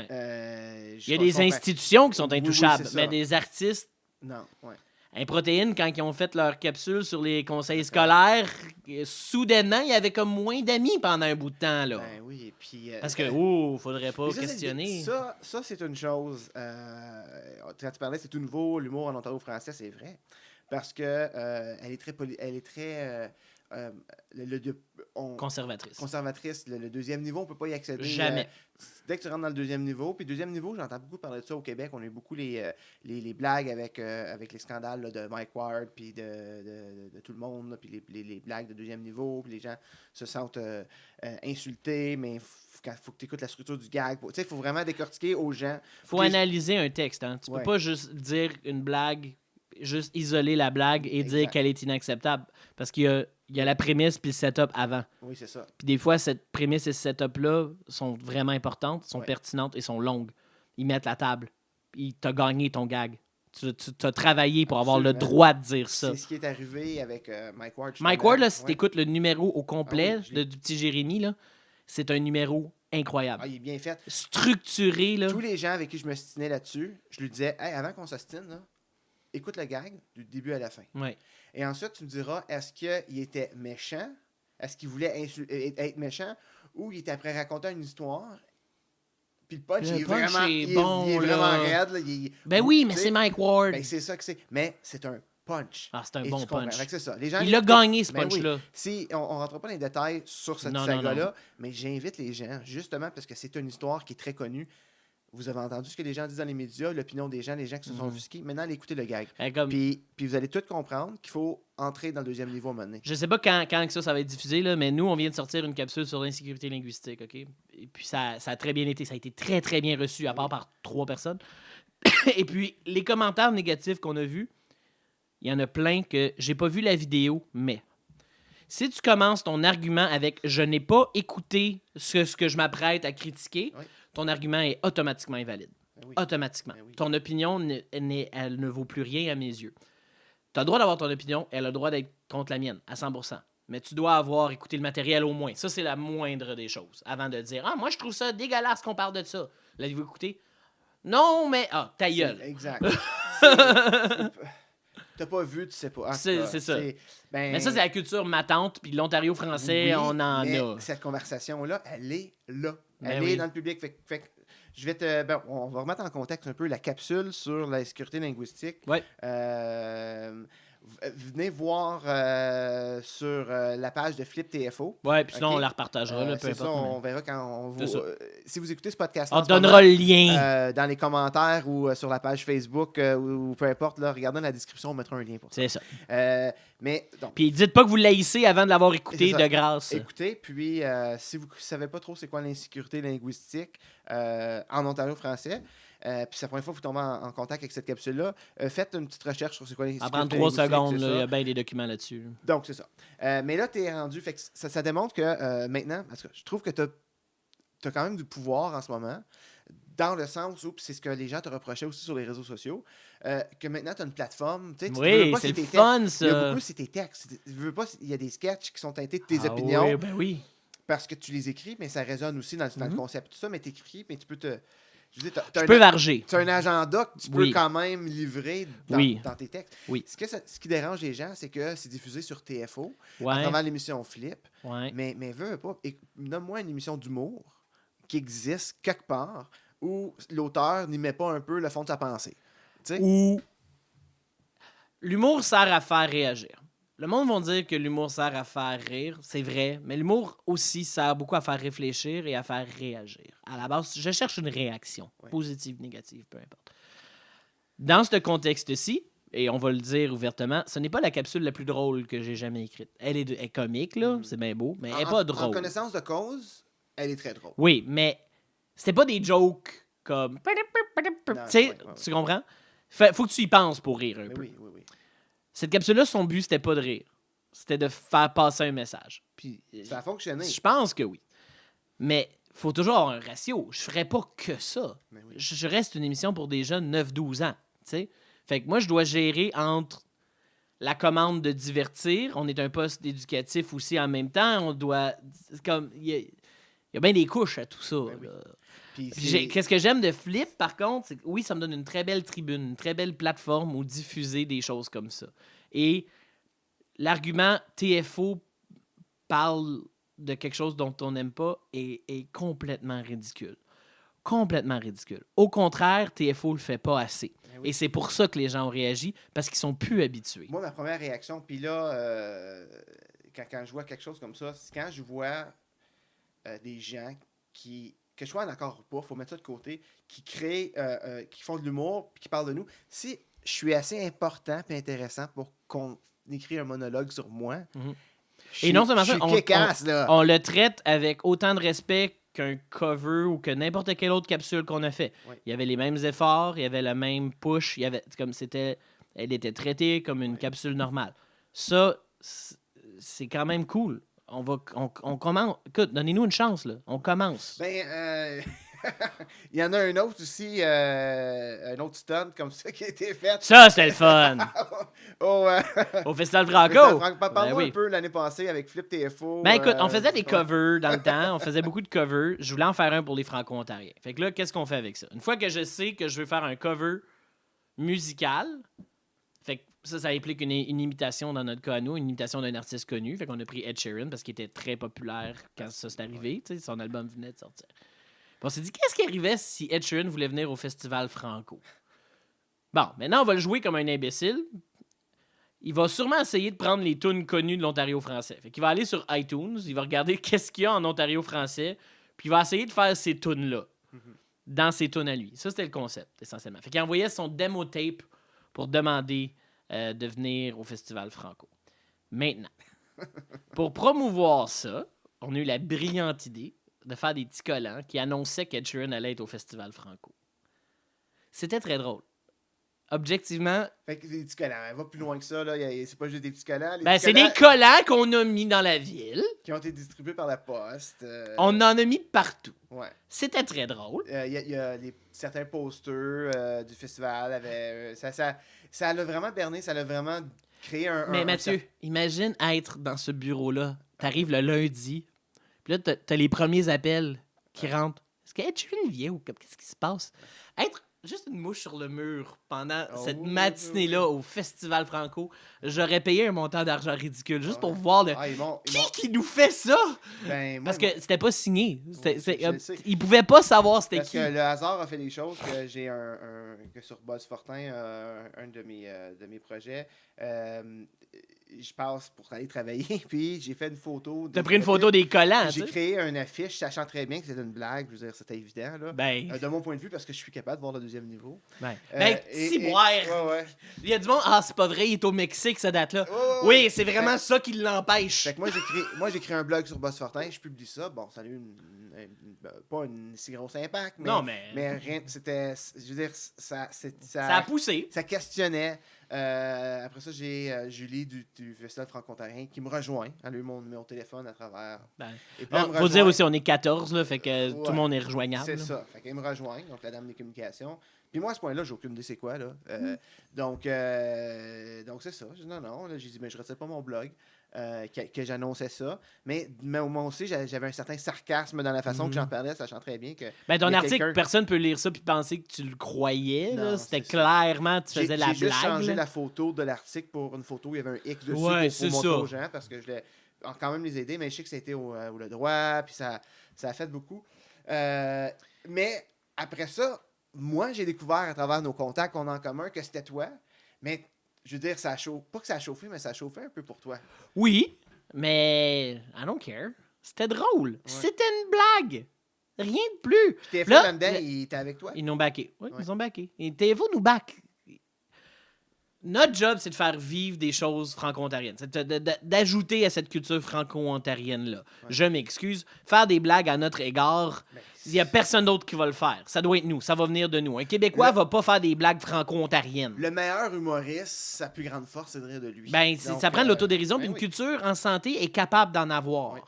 y a des institutions qui sont intouchables, mais des artistes... Non, ouais. Protéines, quand ils ont fait leur capsule sur les conseils scolaires, soudainement, il y avait comme moins d'amis pendant un bout de temps. Là. Ben oui, et puis... Parce que, faudrait pas questionner. Ça, c'est une chose... quand tu parlais, c'est tout nouveau, l'humour en Ontario français, c'est vrai. Parce que elle est très conservatrice. Le deuxième niveau, on ne peut pas y accéder. Jamais. Dès que tu rentres dans le deuxième niveau, puis deuxième niveau, j'entends beaucoup parler de ça au Québec. On a eu beaucoup les blagues avec les scandales là, de Mike Ward, puis de tout le monde, là, puis les blagues de deuxième niveau, puis les gens se sentent insultés, mais faut que tu écoutes la structure du gag. Il faut vraiment décortiquer aux gens. Faut analyser un texte. Hein. Tu peux pas juste dire une blague, juste isoler la blague et dire qu'elle est inacceptable. Parce qu'il y a il y a la prémisse puis le setup avant. Oui, c'est ça. Puis des fois, cette prémisse et ce setup-là sont vraiment importantes, sont pertinentes et sont longues. Ils mettent la table. T'as gagné ton gag. Tu as travaillé pour avoir le droit de dire ça. C'est ce qui est arrivé avec Mike Ward. Mike Ward, là, si tu écoutes le numéro au complet du petit Jérémy, là, c'est un numéro incroyable. Ah, il est bien fait. Structuré. Là. Tous les gens avec qui je me stinais là-dessus, je lui disais, hey, avant qu'on s'ostine, là, écoute le gag du début à la fin. Ouais. Et ensuite, tu me diras, est-ce qu'il était méchant? Est-ce qu'il voulait être méchant? Ou il était après raconter une histoire? Puis le punch, il est vraiment raide. Là, ben oui, mais c'est Mike Ward. Ben c'est ça que c'est. Mais c'est un punch. Ah, c'est un bon punch. C'est ça. Les gens, il a gagné, ce punch-là. Oui. Si, on ne rentre pas dans les détails sur cette saga-là, mais j'invite les gens, justement parce que c'est une histoire qui est très connue. Vous avez entendu ce que les gens disent dans les médias, l'opinion des gens qui se sont offusqués. Maintenant, allez écouter le gag. Puis vous allez tout comprendre qu'il faut entrer dans le deuxième niveau à un moment donné. Je sais pas quand ça va être diffusé, là, mais nous, on vient de sortir une capsule sur l'insécurité linguistique. OK? Et puis ça a très bien été. Ça a été très, très bien reçu, à part par 3 personnes. Et puis, les commentaires négatifs qu'on a vus, il y en a plein que j'ai pas vu la vidéo, mais si tu commences ton argument avec « je n'ai pas écouté ce que je m'apprête à critiquer », ton argument est automatiquement invalide. Automatiquement. Ton opinion, elle ne vaut plus rien à mes yeux. Tu as le droit d'avoir ton opinion, elle a le droit d'être contre la mienne, à 100%. Mais tu dois avoir écouté le matériel au moins. Ça, c'est la moindre des choses. Avant de dire « Ah, moi, je trouve ça dégueulasse qu'on parle de ça. » L'avez-vous écouté? Non, mais... Ah, ta gueule. Exact. T'as pas vu, tu sais pas. C'est ça. Mais ça, c'est la culture matante, puis l'Ontario français, on en a. Cette conversation-là, elle est là. Elle est dans le public. Fait que je vais on va remettre en contexte un peu la capsule sur la sécurité linguistique. Ouais. Venez voir sur la page de Flip TFO. Ouais, puis sinon, on la repartagera. Peu importe, on verra quand on vous... si vous écoutez ce podcast, on donnera le lien. Dans les commentaires ou sur la page Facebook ou peu importe, là, regardez dans la description, on mettra un lien pour ça. C'est ça. Puis dites pas que vous l'haïssez avant de l'avoir écouté, de grâce. Écoutez, puis si vous ne savez pas trop c'est quoi l'insécurité linguistique en Ontario français, puis c'est la première fois que vous tombez en contact avec cette capsule-là, faites une petite recherche sur c'est quoi l'insécurité linguistique. En 3 secondes, il y a bien des documents là-dessus. Donc, c'est ça. Mais là, tu es rendu. Fait que ça démontre que maintenant, parce que je trouve que tu as quand même du pouvoir en ce moment, dans le sens où, c'est ce que les gens te reprochaient aussi sur les réseaux sociaux, que maintenant, tu as une plateforme. Oui, c'est le fun, ça. Il y a beaucoup, c'est tes textes. Il y a des sketchs qui sont teintés de tes opinions. Oui, ben oui. Parce que tu les écris, mais ça résonne aussi dans le concept. Tout ça, mais tu écris, mais tu peux te... Tu peux varger. Tu as un agenda que tu peux quand même livrer dans tes textes. Oui. Ce qui dérange les gens, c'est que c'est diffusé sur TFO à travers l'émission Flip. Ouais. Mais veux pas. Nomme-moi une émission d'humour qui existe quelque part où l'auteur n'y met pas un peu le fond de sa pensée. T'sais? Ou l'humour sert à faire réagir. Le monde va dire que l'humour sert à faire rire, c'est vrai, mais l'humour aussi sert beaucoup à faire réfléchir et à faire réagir. À la base, je cherche une réaction, positive, négative, peu importe. Dans ce contexte-ci, et on va le dire ouvertement, ce n'est pas la capsule la plus drôle que j'ai jamais écrite. Elle est comique, là, c'est bien beau, mais elle n'est pas drôle. En connaissance de cause, elle est très drôle. Oui, mais c'était pas des jokes comme... Tu comprends? Faut que tu y penses pour rire un peu. Oui. Cette capsule-là, son but, c'était pas de rire. C'était de faire passer un message. Puis, ça a fonctionné. Je pense que oui. Mais il faut toujours avoir un ratio. Je ferais pas que ça. Je reste une émission pour des jeunes 9-12 ans. T'sais? Fait que moi, je dois gérer entre la commande de divertir. On est un poste éducatif aussi en même temps. On doit... Il y a bien des couches à tout ça. Qu'est-ce que j'aime de Flip, par contre, c'est que oui, ça me donne une très belle tribune, une très belle plateforme où diffuser des choses comme ça. Et l'argument TFO parle de quelque chose dont on n'aime pas est complètement ridicule. Complètement ridicule. Au contraire, TFO le fait pas assez. Et c'est pour ça que les gens ont réagi, parce qu'ils sont plus habitués. Moi, ma première réaction, puis là, quand je vois quelque chose comme ça, c'est quand je vois des gens que je sois en accord ou pas, il faut mettre ça de côté, qui créent, qui font de l'humour, puis qui parlent de nous. Si je suis assez important et intéressant pour qu'on écrit un monologue sur moi, et non seulement ça, on le traite avec autant de respect qu'un cover ou que n'importe quelle autre capsule qu'on a fait. Oui. Il y avait les mêmes efforts, il y avait la même push, elle était traitée comme une capsule normale. Ça, c'est quand même cool. On commence. Écoute, donnez-nous une chance, là. On commence. Ben, il y en a un autre aussi, un autre stunt comme ça qui a été fait. Ça, c'était le fun! Au Au Festival Festival Franco! Franco. Parle-moi oui. un peu l'année passée avec Flip TFO. Ben écoute, on faisait des covers dans le temps. On faisait beaucoup de covers. Je voulais en faire un pour les Franco-Ontariens. Fait que là, qu'est-ce qu'on fait avec ça? Une fois que je sais que je veux faire un cover musical, fait que ça implique une imitation dans notre cas à nous, une imitation d'un artiste connu. Fait qu'on a pris Ed Sheeran parce qu'il était très populaire quand ça s'est arrivé. Tu sais, son album venait de sortir. Puis on s'est dit, qu'est-ce qui arrivait si Ed Sheeran voulait venir au Festival Franco? Bon, maintenant, on va le jouer comme un imbécile. Il va sûrement essayer de prendre les tunes connues de l'Ontario français. Fait qu'il va aller sur iTunes, il va regarder qu'est-ce qu'il y a en Ontario français, puis il va essayer de faire ces tunes-là dans ses tunes à lui. Ça, c'était le concept, essentiellement. Fait qu'il envoyait son démo tape pour demander de venir au Festival Franco. Maintenant, pour promouvoir ça, on a eu la brillante idée de faire des petits collants qui annonçaient qu'Ed Sheeran allait être au Festival Franco. C'était très drôle. Objectivement... Fait que des petits collants, elle va plus loin que ça, là. C'est pas juste des petits collants. Ben, c'est des collants qu'on a mis dans la ville. Qui ont été distribués par la poste. On en a mis partout. Ouais. C'était très drôle. Il y a certains posters du festival. Ça l'a vraiment berné, ça l'a vraiment créé un... Mais Mathieu, imagine être dans ce bureau-là. T'arrives le lundi, puis là, t'as les premiers appels qui rentrent. Est-ce qu'Ed Sheeran vient ou qu'est-ce qui se passe? Être juste une mouche sur le mur pendant cette matinée-là au Festival Franco, j'aurais payé un montant d'argent ridicule juste pour voir qui nous fait ça? Ben, parce que c'était pas signé. Ils pouvaient pas savoir c'était qui. Parce que le hasard a fait des choses que j'ai que sur Buzz Fortin, un de mes projets, je passe pour aller travailler, puis j'ai fait une photo. T'as pris une photo des collants, j'ai créé une affiche, sachant très bien que c'était une blague. Je veux dire, c'était évident, là. De mon point de vue, parce que je suis capable de voir le deuxième niveau. Ouais. Il y a du monde, c'est pas vrai, il est au Mexique, cette date-là. Oui, c'est vraiment ça qui l'empêche. Fait que moi, j'ai créé un blog sur Buzz Fortin, je publie ça. Bon, ça a eu pas un si gros impact, mais rien, c'était, je veux dire, ça a poussé. Ça questionnait. Après ça, j'ai Julie du Festival Franco-Ontarien qui me rejoint. Elle a eu mon numéro de téléphone à travers. Faut dire aussi, on est 14, là, fait que tout le monde est rejoignable. C'est ça. Fait qu'elle me rejoint, donc la dame des communications. Puis moi, à ce point-là, j'ai aucune idée c'est quoi, là. Donc, c'est ça. Non, là, j'ai dit, mais je retire pas mon blog. Que j'annonçais ça. Mais moi aussi, j'avais un certain sarcasme dans la façon que j'en parlais, sachant très bien que... ton article, personne peut lire ça puis penser que tu le croyais. Là. C'était clairement, tu faisais la blague. J'ai juste changé la photo de l'article pour une photo où il y avait un X dessus pour montrer aux gens, parce que je voulais quand même les aider, mais je sais que c'était au le droit, puis ça a fait beaucoup. Mais après ça, moi, j'ai découvert à travers nos contacts qu'on a en commun que c'était toi, mais... Je veux dire, pas que ça a chauffé, mais ça a chauffé un peu pour toi. Oui, mais I don't care. C'était drôle. Ouais. C'était une blague. Rien de plus. Puis TFO là-dedans, il était avec toi? Ils nous ont backé. Oui, ils ont backé. Et TFO nous back. Notre job, c'est de faire vivre des choses franco-ontariennes. C'est d'ajouter à cette culture franco-ontarienne-là. Ouais. Je m'excuse. Faire des blagues à notre égard, il n'y a personne d'autre qui va le faire. Ça doit être nous. Ça va venir de nous. Un Québécois va pas faire des blagues franco-ontariennes. Le meilleur humoriste, sa plus grande force, c'est de rire de lui. Donc, ça prend de l'autodérision. Puis une culture en santé est capable d'en avoir. Oui.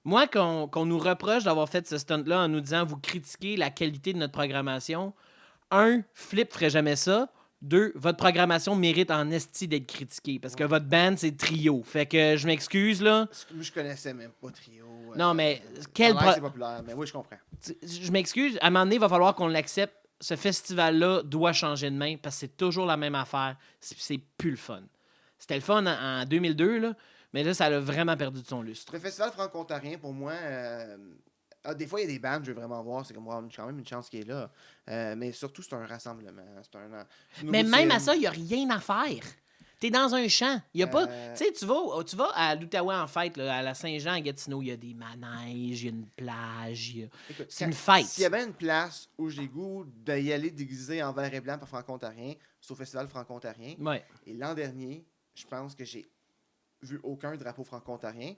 Moi, qu'on nous reproche d'avoir fait ce stunt-là en nous disant « Vous critiquez la qualité de notre programmation », Flip ferait jamais ça. 2, votre programmation mérite en esti d'être critiquée parce que votre band, c'est Trio. Fait que je m'excuse, là. Moi, je connaissais même pas Trio. Non, mais... c'est populaire, mais oui, je comprends. Je m'excuse. À un moment donné, il va falloir qu'on l'accepte. Ce festival-là doit changer de main parce que c'est toujours la même affaire. C'est plus le fun. C'était le fun en 2002, là, mais là, ça a vraiment perdu de son lustre. Le festival franco-ontarien, pour moi... des fois, il y a des bandes que je veux vraiment voir. C'est comme, quand même une chance qu'il est là. Mais surtout, c'est un rassemblement. Mais même à ça, il n'y a rien à faire. T'es dans un champ. Il y a pas... Tu sais, tu vas à l'Outaouais en fête, là, à la Saint-Jean, à Gatineau, il y a des manèges, il y a une plage. Écoute, c'est une fête. S'il y avait une place où j'ai goût d'y aller déguisé en vert et blanc par franco-ontarien, c'est au Festival franco-ontarien. Ouais. Et l'an dernier, je pense que j'ai vu aucun drapeau franco-ontarien.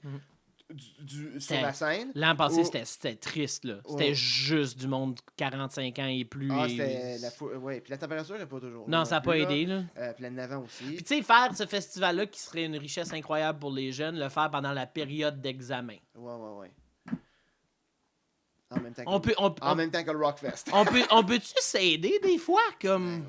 sur la scène. L'an passé, Ou- c'était triste. Là. Ouais. C'était juste du monde 45 ans et plus. Ah, et- c'était ouais, puis la température n'est pas toujours. Non, là ça n'a pas plus, aidé. Là. Puis l'année d'avant aussi. Puis tu sais, faire ce festival-là qui serait une richesse incroyable pour les jeunes, le faire pendant la période d'examen. Ouais. En même temps que, En même temps que le Rockfest. on peut-tu s'aider des fois? Comme...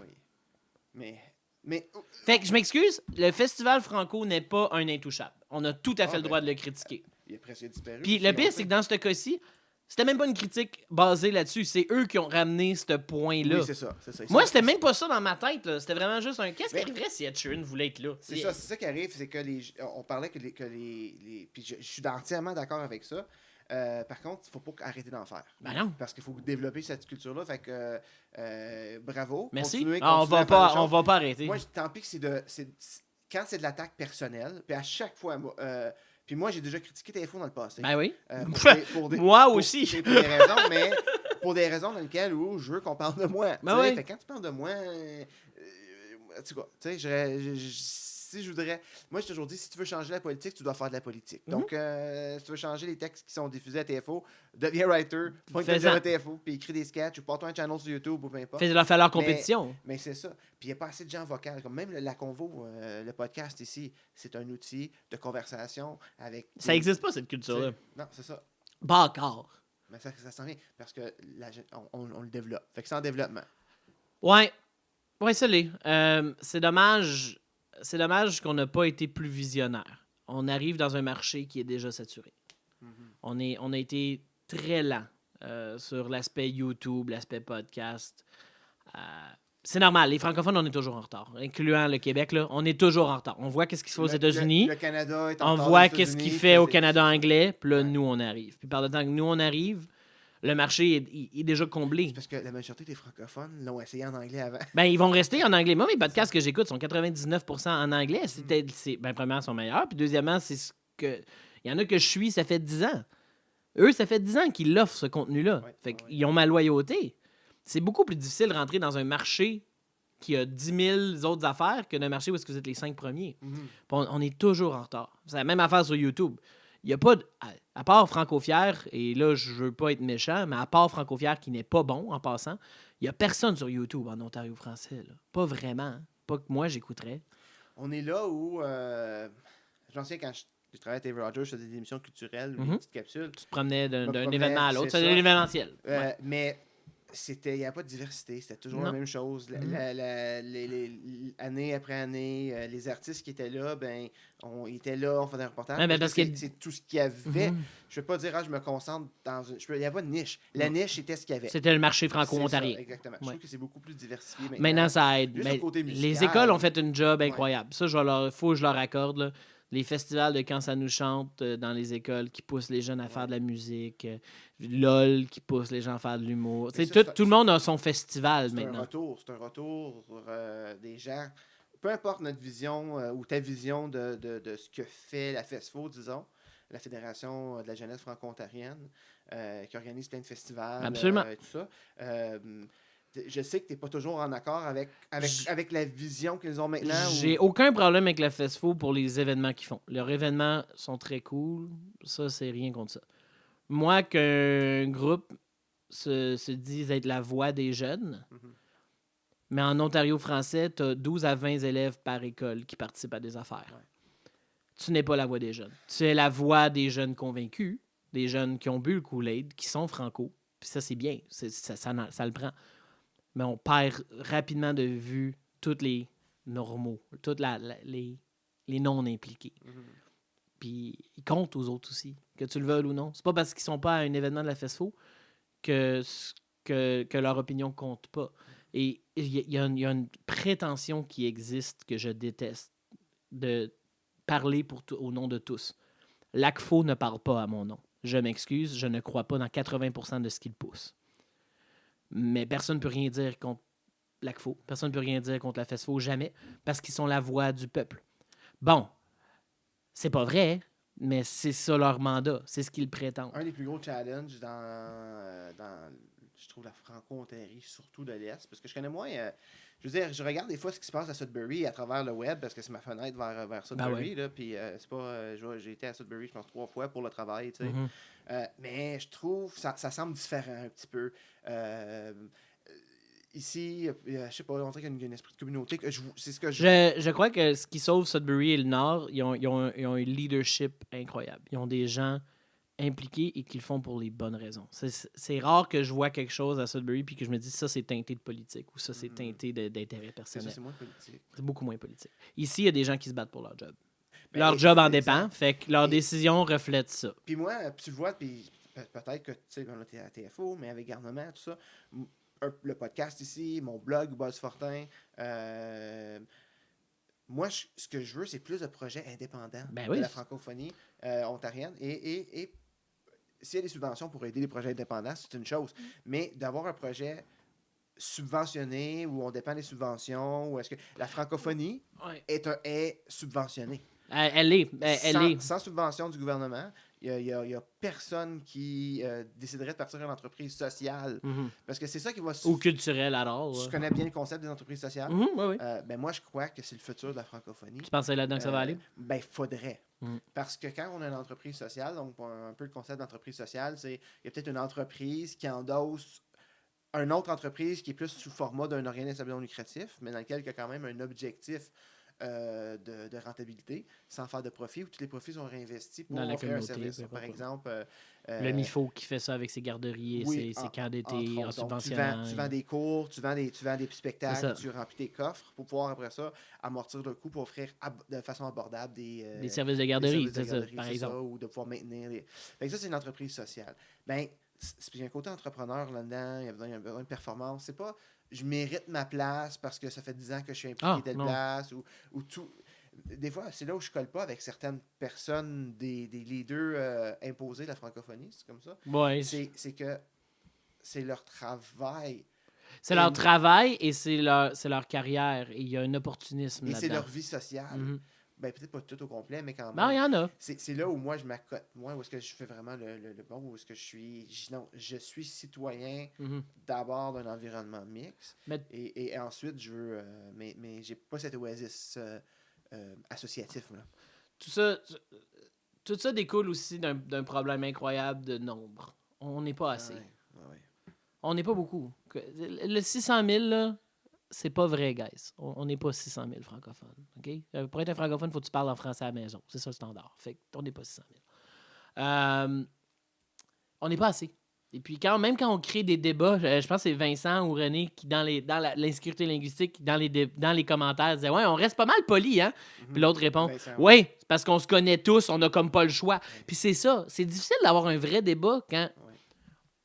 Oui. Mais Fait que je m'excuse, le festival franco n'est pas un intouchable. On a tout à fait le droit de le critiquer. il est presque disparu. Puis le pire, c'est que dans ce cas-ci, c'était même pas une critique basée là-dessus. C'est eux qui ont ramené ce point-là. Oui, c'est ça. Moi, c'était même pas ça dans ma tête. Là. C'était vraiment juste un... Qu'est-ce qui arriverait si Ed Sheeran voulait être là? C'est ça qui arrive, c'est que on parlait que les puis je suis entièrement d'accord avec ça. Par contre, il ne faut pas arrêter d'en faire. Ben non. Parce qu'il faut développer cette culture-là. Fait que bravo. Merci. Continuez on va pas arrêter. Moi, tant pis que quand c'est de l'attaque personnelle, puis à chaque fois, puis moi, j'ai déjà critiqué TFO dans le passé. Ben oui. Moi aussi. Pour des raisons, mais pour des raisons dans lesquelles je veux qu'on parle de moi. Ben oui. Fait que quand tu parles de moi, tu sais, si je voudrais. Moi, j'ai toujours dit, si tu veux changer la politique, tu dois faire de la politique. Donc, si tu veux changer les textes qui sont diffusés à TFO, deviens writer, pointe-toi à TFO, puis écris des sketchs, ou porte-toi un channel sur YouTube, ou peu importe. Fais-leur faire leur compétition. Mais c'est ça. Puis il n'y a pas assez de gens vocaux. Comme même la Convo, le podcast ici, c'est un outil de conversation avec. Ça n'existe pas, cette culture-là. Non, c'est ça. Pas encore. Mais ça s'en vient parce que on le développe. Fait que c'est en développement. Ouais, ça l'est. C'est dommage. C'est dommage qu'on n'a pas été plus visionnaire. On arrive dans un marché qui est déjà saturé. Mm-hmm. On a été très lent sur l'aspect YouTube, l'aspect podcast. C'est normal. Les francophones, on est toujours en retard. Incluant le Québec, là, on est toujours en retard. On voit qu'est-ce qui se fait aux États-Unis. Le Canada est en retard. On voit qu'est-ce qu'il fait au Canada anglais. Puis là, nous, on arrive. Puis par le temps que nous, on arrive, le marché est déjà comblé. C'est parce que la majorité des francophones l'ont essayé en anglais avant. Ben, ils vont rester en anglais. Moi, mes podcasts que j'écoute sont 99% en anglais. Premièrement, ils sont meilleurs. Puis deuxièmement, c'est ce que... Il y en a que je suis, ça fait 10 ans. Eux, ça fait 10 ans qu'ils l'offrent, ce contenu-là. Fait qu'ils ont ma loyauté. C'est beaucoup plus difficile de rentrer dans un marché qui a 10 000 autres affaires que d'un marché où est-ce que vous êtes les 5 premiers. On est toujours en retard. C'est la même affaire sur YouTube. Il n'y a pas, à part Franco-Fier, et là, je veux pas être méchant, mais à part Franco-Fier qui n'est pas bon en passant, il n'y a personne sur YouTube en Ontario français. Là. Pas vraiment. Pas que moi, j'écouterais. On est là où... je m'en souviens quand je travaillais à TV Rogers, je faisais des émissions culturelles, des petites capsules. Tu te promenais d'un événement à l'autre. C'était de l'événementiel. Mais il n'y a pas de diversité. C'était toujours la même chose. Année après année, les artistes qui étaient là, ils étaient là, on faisait un reportage. C'est tout ce qu'il y avait. Je ne veux pas dire, je me concentre dans une... Il n'y avait pas de niche. La niche, c'était ce qu'il y avait. C'était le marché franco-ontarien. Exactement. Je trouve que c'est beaucoup plus diversifié maintenant. Maintenant, ça aide. Les écoles ont fait une job incroyable. Ça, faut que je leur accorde. Là. Les festivals de Quand ça nous chante dans les écoles qui poussent les jeunes à faire de la musique. LOL qui pousse les gens à faire de l'humour. Tout le monde a son festival maintenant. C'est un retour des gens. Peu importe notre vision ou ta vision de ce que fait la FESFO, disons, la Fédération de la jeunesse franco-ontarienne, qui organise plein de festivals. Absolument. Et tout ça. Je sais que tu n'es pas toujours en accord avec la vision qu'ils ont maintenant. J'ai aucun problème avec la FESFO pour les événements qu'ils font. Leurs événements sont très cool. Ça, c'est rien contre ça. Moi, qu'un groupe se dise être la voix des jeunes, mais en Ontario français, tu as 12 à 20 élèves par école qui participent à des affaires. Ouais. Tu n'es pas la voix des jeunes. Tu es la voix des jeunes convaincus, des jeunes qui ont bu le Kool-Aid, qui sont franco. Puis ça, c'est bien. Ça le prend. Mais on perd rapidement de vue tous les normaux, tous les non-impliqués. Puis ils comptent aux autres aussi, que tu le veuilles ou non. C'est pas parce qu'ils sont pas à un événement de la FESFO que leur opinion compte pas. Et il y a une prétention qui existe que je déteste, de parler au nom de tous. L'ACFO ne parle pas à mon nom. Je m'excuse, je ne crois pas dans 80% de ce qu'il pousse. Mais personne ne peut rien dire contre l'ACFO. Personne ne peut rien dire contre la FESFO, jamais, parce qu'ils sont la voix du peuple. Bon, c'est pas vrai, mais c'est ça leur mandat. C'est ce qu'ils prétendent. Un des plus gros challenges dans je trouve la Franco-Ontario, surtout de l'Est, parce que je connais moins. Je veux dire, je regarde des fois ce qui se passe à Sudbury à travers le web, parce que c'est ma fenêtre vers Sudbury. Là, puis c'est pas. J'ai été à Sudbury, je pense, 3 fois pour le travail. Tu sais. Mais je trouve ça semble différent un petit peu. Ici, je sais pas, on dirait qu'il y a un esprit de communauté. C'est ce que je crois que ce qui sauve Sudbury et le Nord, ils ont un leadership incroyable. Ils ont des gens impliqués et qui le font pour les bonnes raisons. C'est rare que je vois quelque chose à Sudbury puis que je me dis ça, c'est teinté de politique ou ça, c'est teinté d'intérêt personnel. C'est moins politique. C'est beaucoup moins politique. Ici, il y a des gens qui se battent pour leur job. Ben, leur job en dépend, fait que leur décision reflète ça. Puis moi, tu le vois, puis peut-être que, tu sais, on était à TFO, mais avec Garnement, tout ça, le podcast ici, mon blog, Buzz Fortin, moi, ce que je veux, c'est plus de projets indépendants de la francophonie ontarienne. Et s'il y a des subventions pour aider les projets indépendants, c'est une chose. Mais d'avoir un projet subventionné où on dépend des subventions, ou est-ce que la francophonie est subventionnée? Elle est. Sans subvention du gouvernement, il n'y a personne qui déciderait de partir une entreprise sociale. Parce que c'est ça qui va... Ou culturelle, alors. Tu connais bien le concept des entreprises sociales? Oui. Ben moi, je crois que c'est le futur de la francophonie. Tu penses là-dedans que ça va aller? Ben, il faudrait. Parce que quand on a une entreprise sociale, donc un peu le concept d'entreprise sociale, c'est il y a peut-être une entreprise qui endosse une autre entreprise qui est plus sous format d'un organisme non lucratif, mais dans lequel il y a quand même un objectif de rentabilité, sans faire de profit, où tous les profits sont réinvestis pour offrir un service. Par exemple... le MIFO qui fait ça avec ses garderies et ses camps d'été en subventionnant. Tu vends des cours, tu vends des spectacles, tu remplis tes coffres pour pouvoir, après ça, amortir le coût pour offrir de façon abordable des services de garderie, par exemple. Ou de pouvoir maintenir les... Fait que ça, c'est une entreprise sociale. Ben, il y a un côté entrepreneur là-dedans, il y a besoin de performance. C'est pas je mérite ma place parce que ça fait 10 ans que je suis impliqué à telle place ou tout. Des fois, c'est là où je colle pas avec certaines personnes, des leaders imposés de la francophonie, c'est comme ça. Ouais. C'est que c'est leur travail. C'est leur travail et c'est leur carrière. Et il y a un opportunisme là-dedans. Et c'est leur vie sociale. Ben, peut-être pas tout au complet, mais quand même. Non, il y en a. C'est là où moi, je m'accote. Moi, où est-ce que je fais vraiment le bon, où est-ce que je suis... Non, je suis citoyen d'abord d'un environnement mixte. Et ensuite, je veux... mais j'ai pas cette oasis associatif, là. Tout ça découle aussi d'un problème incroyable de nombre. On n'est pas assez. Ouais. On n'est pas beaucoup. Le 600 000, là... C'est pas vrai, guys. On n'est pas 600 000 francophones. Okay? Pour être un francophone, il faut que tu parles en français à la maison. C'est ça le standard. Fait qu'on n'est pas 600 000. On n'est pas assez. Et puis, même quand on crée des débats, je pense que c'est Vincent ou René qui, dans l'insécurité linguistique, dans les commentaires, disait « Ouais, on reste pas mal poli, hein? » Puis l'autre répond « Ouais, c'est parce qu'on se connaît tous, on n'a comme pas le choix. » Puis c'est ça. C'est difficile d'avoir un vrai débat quand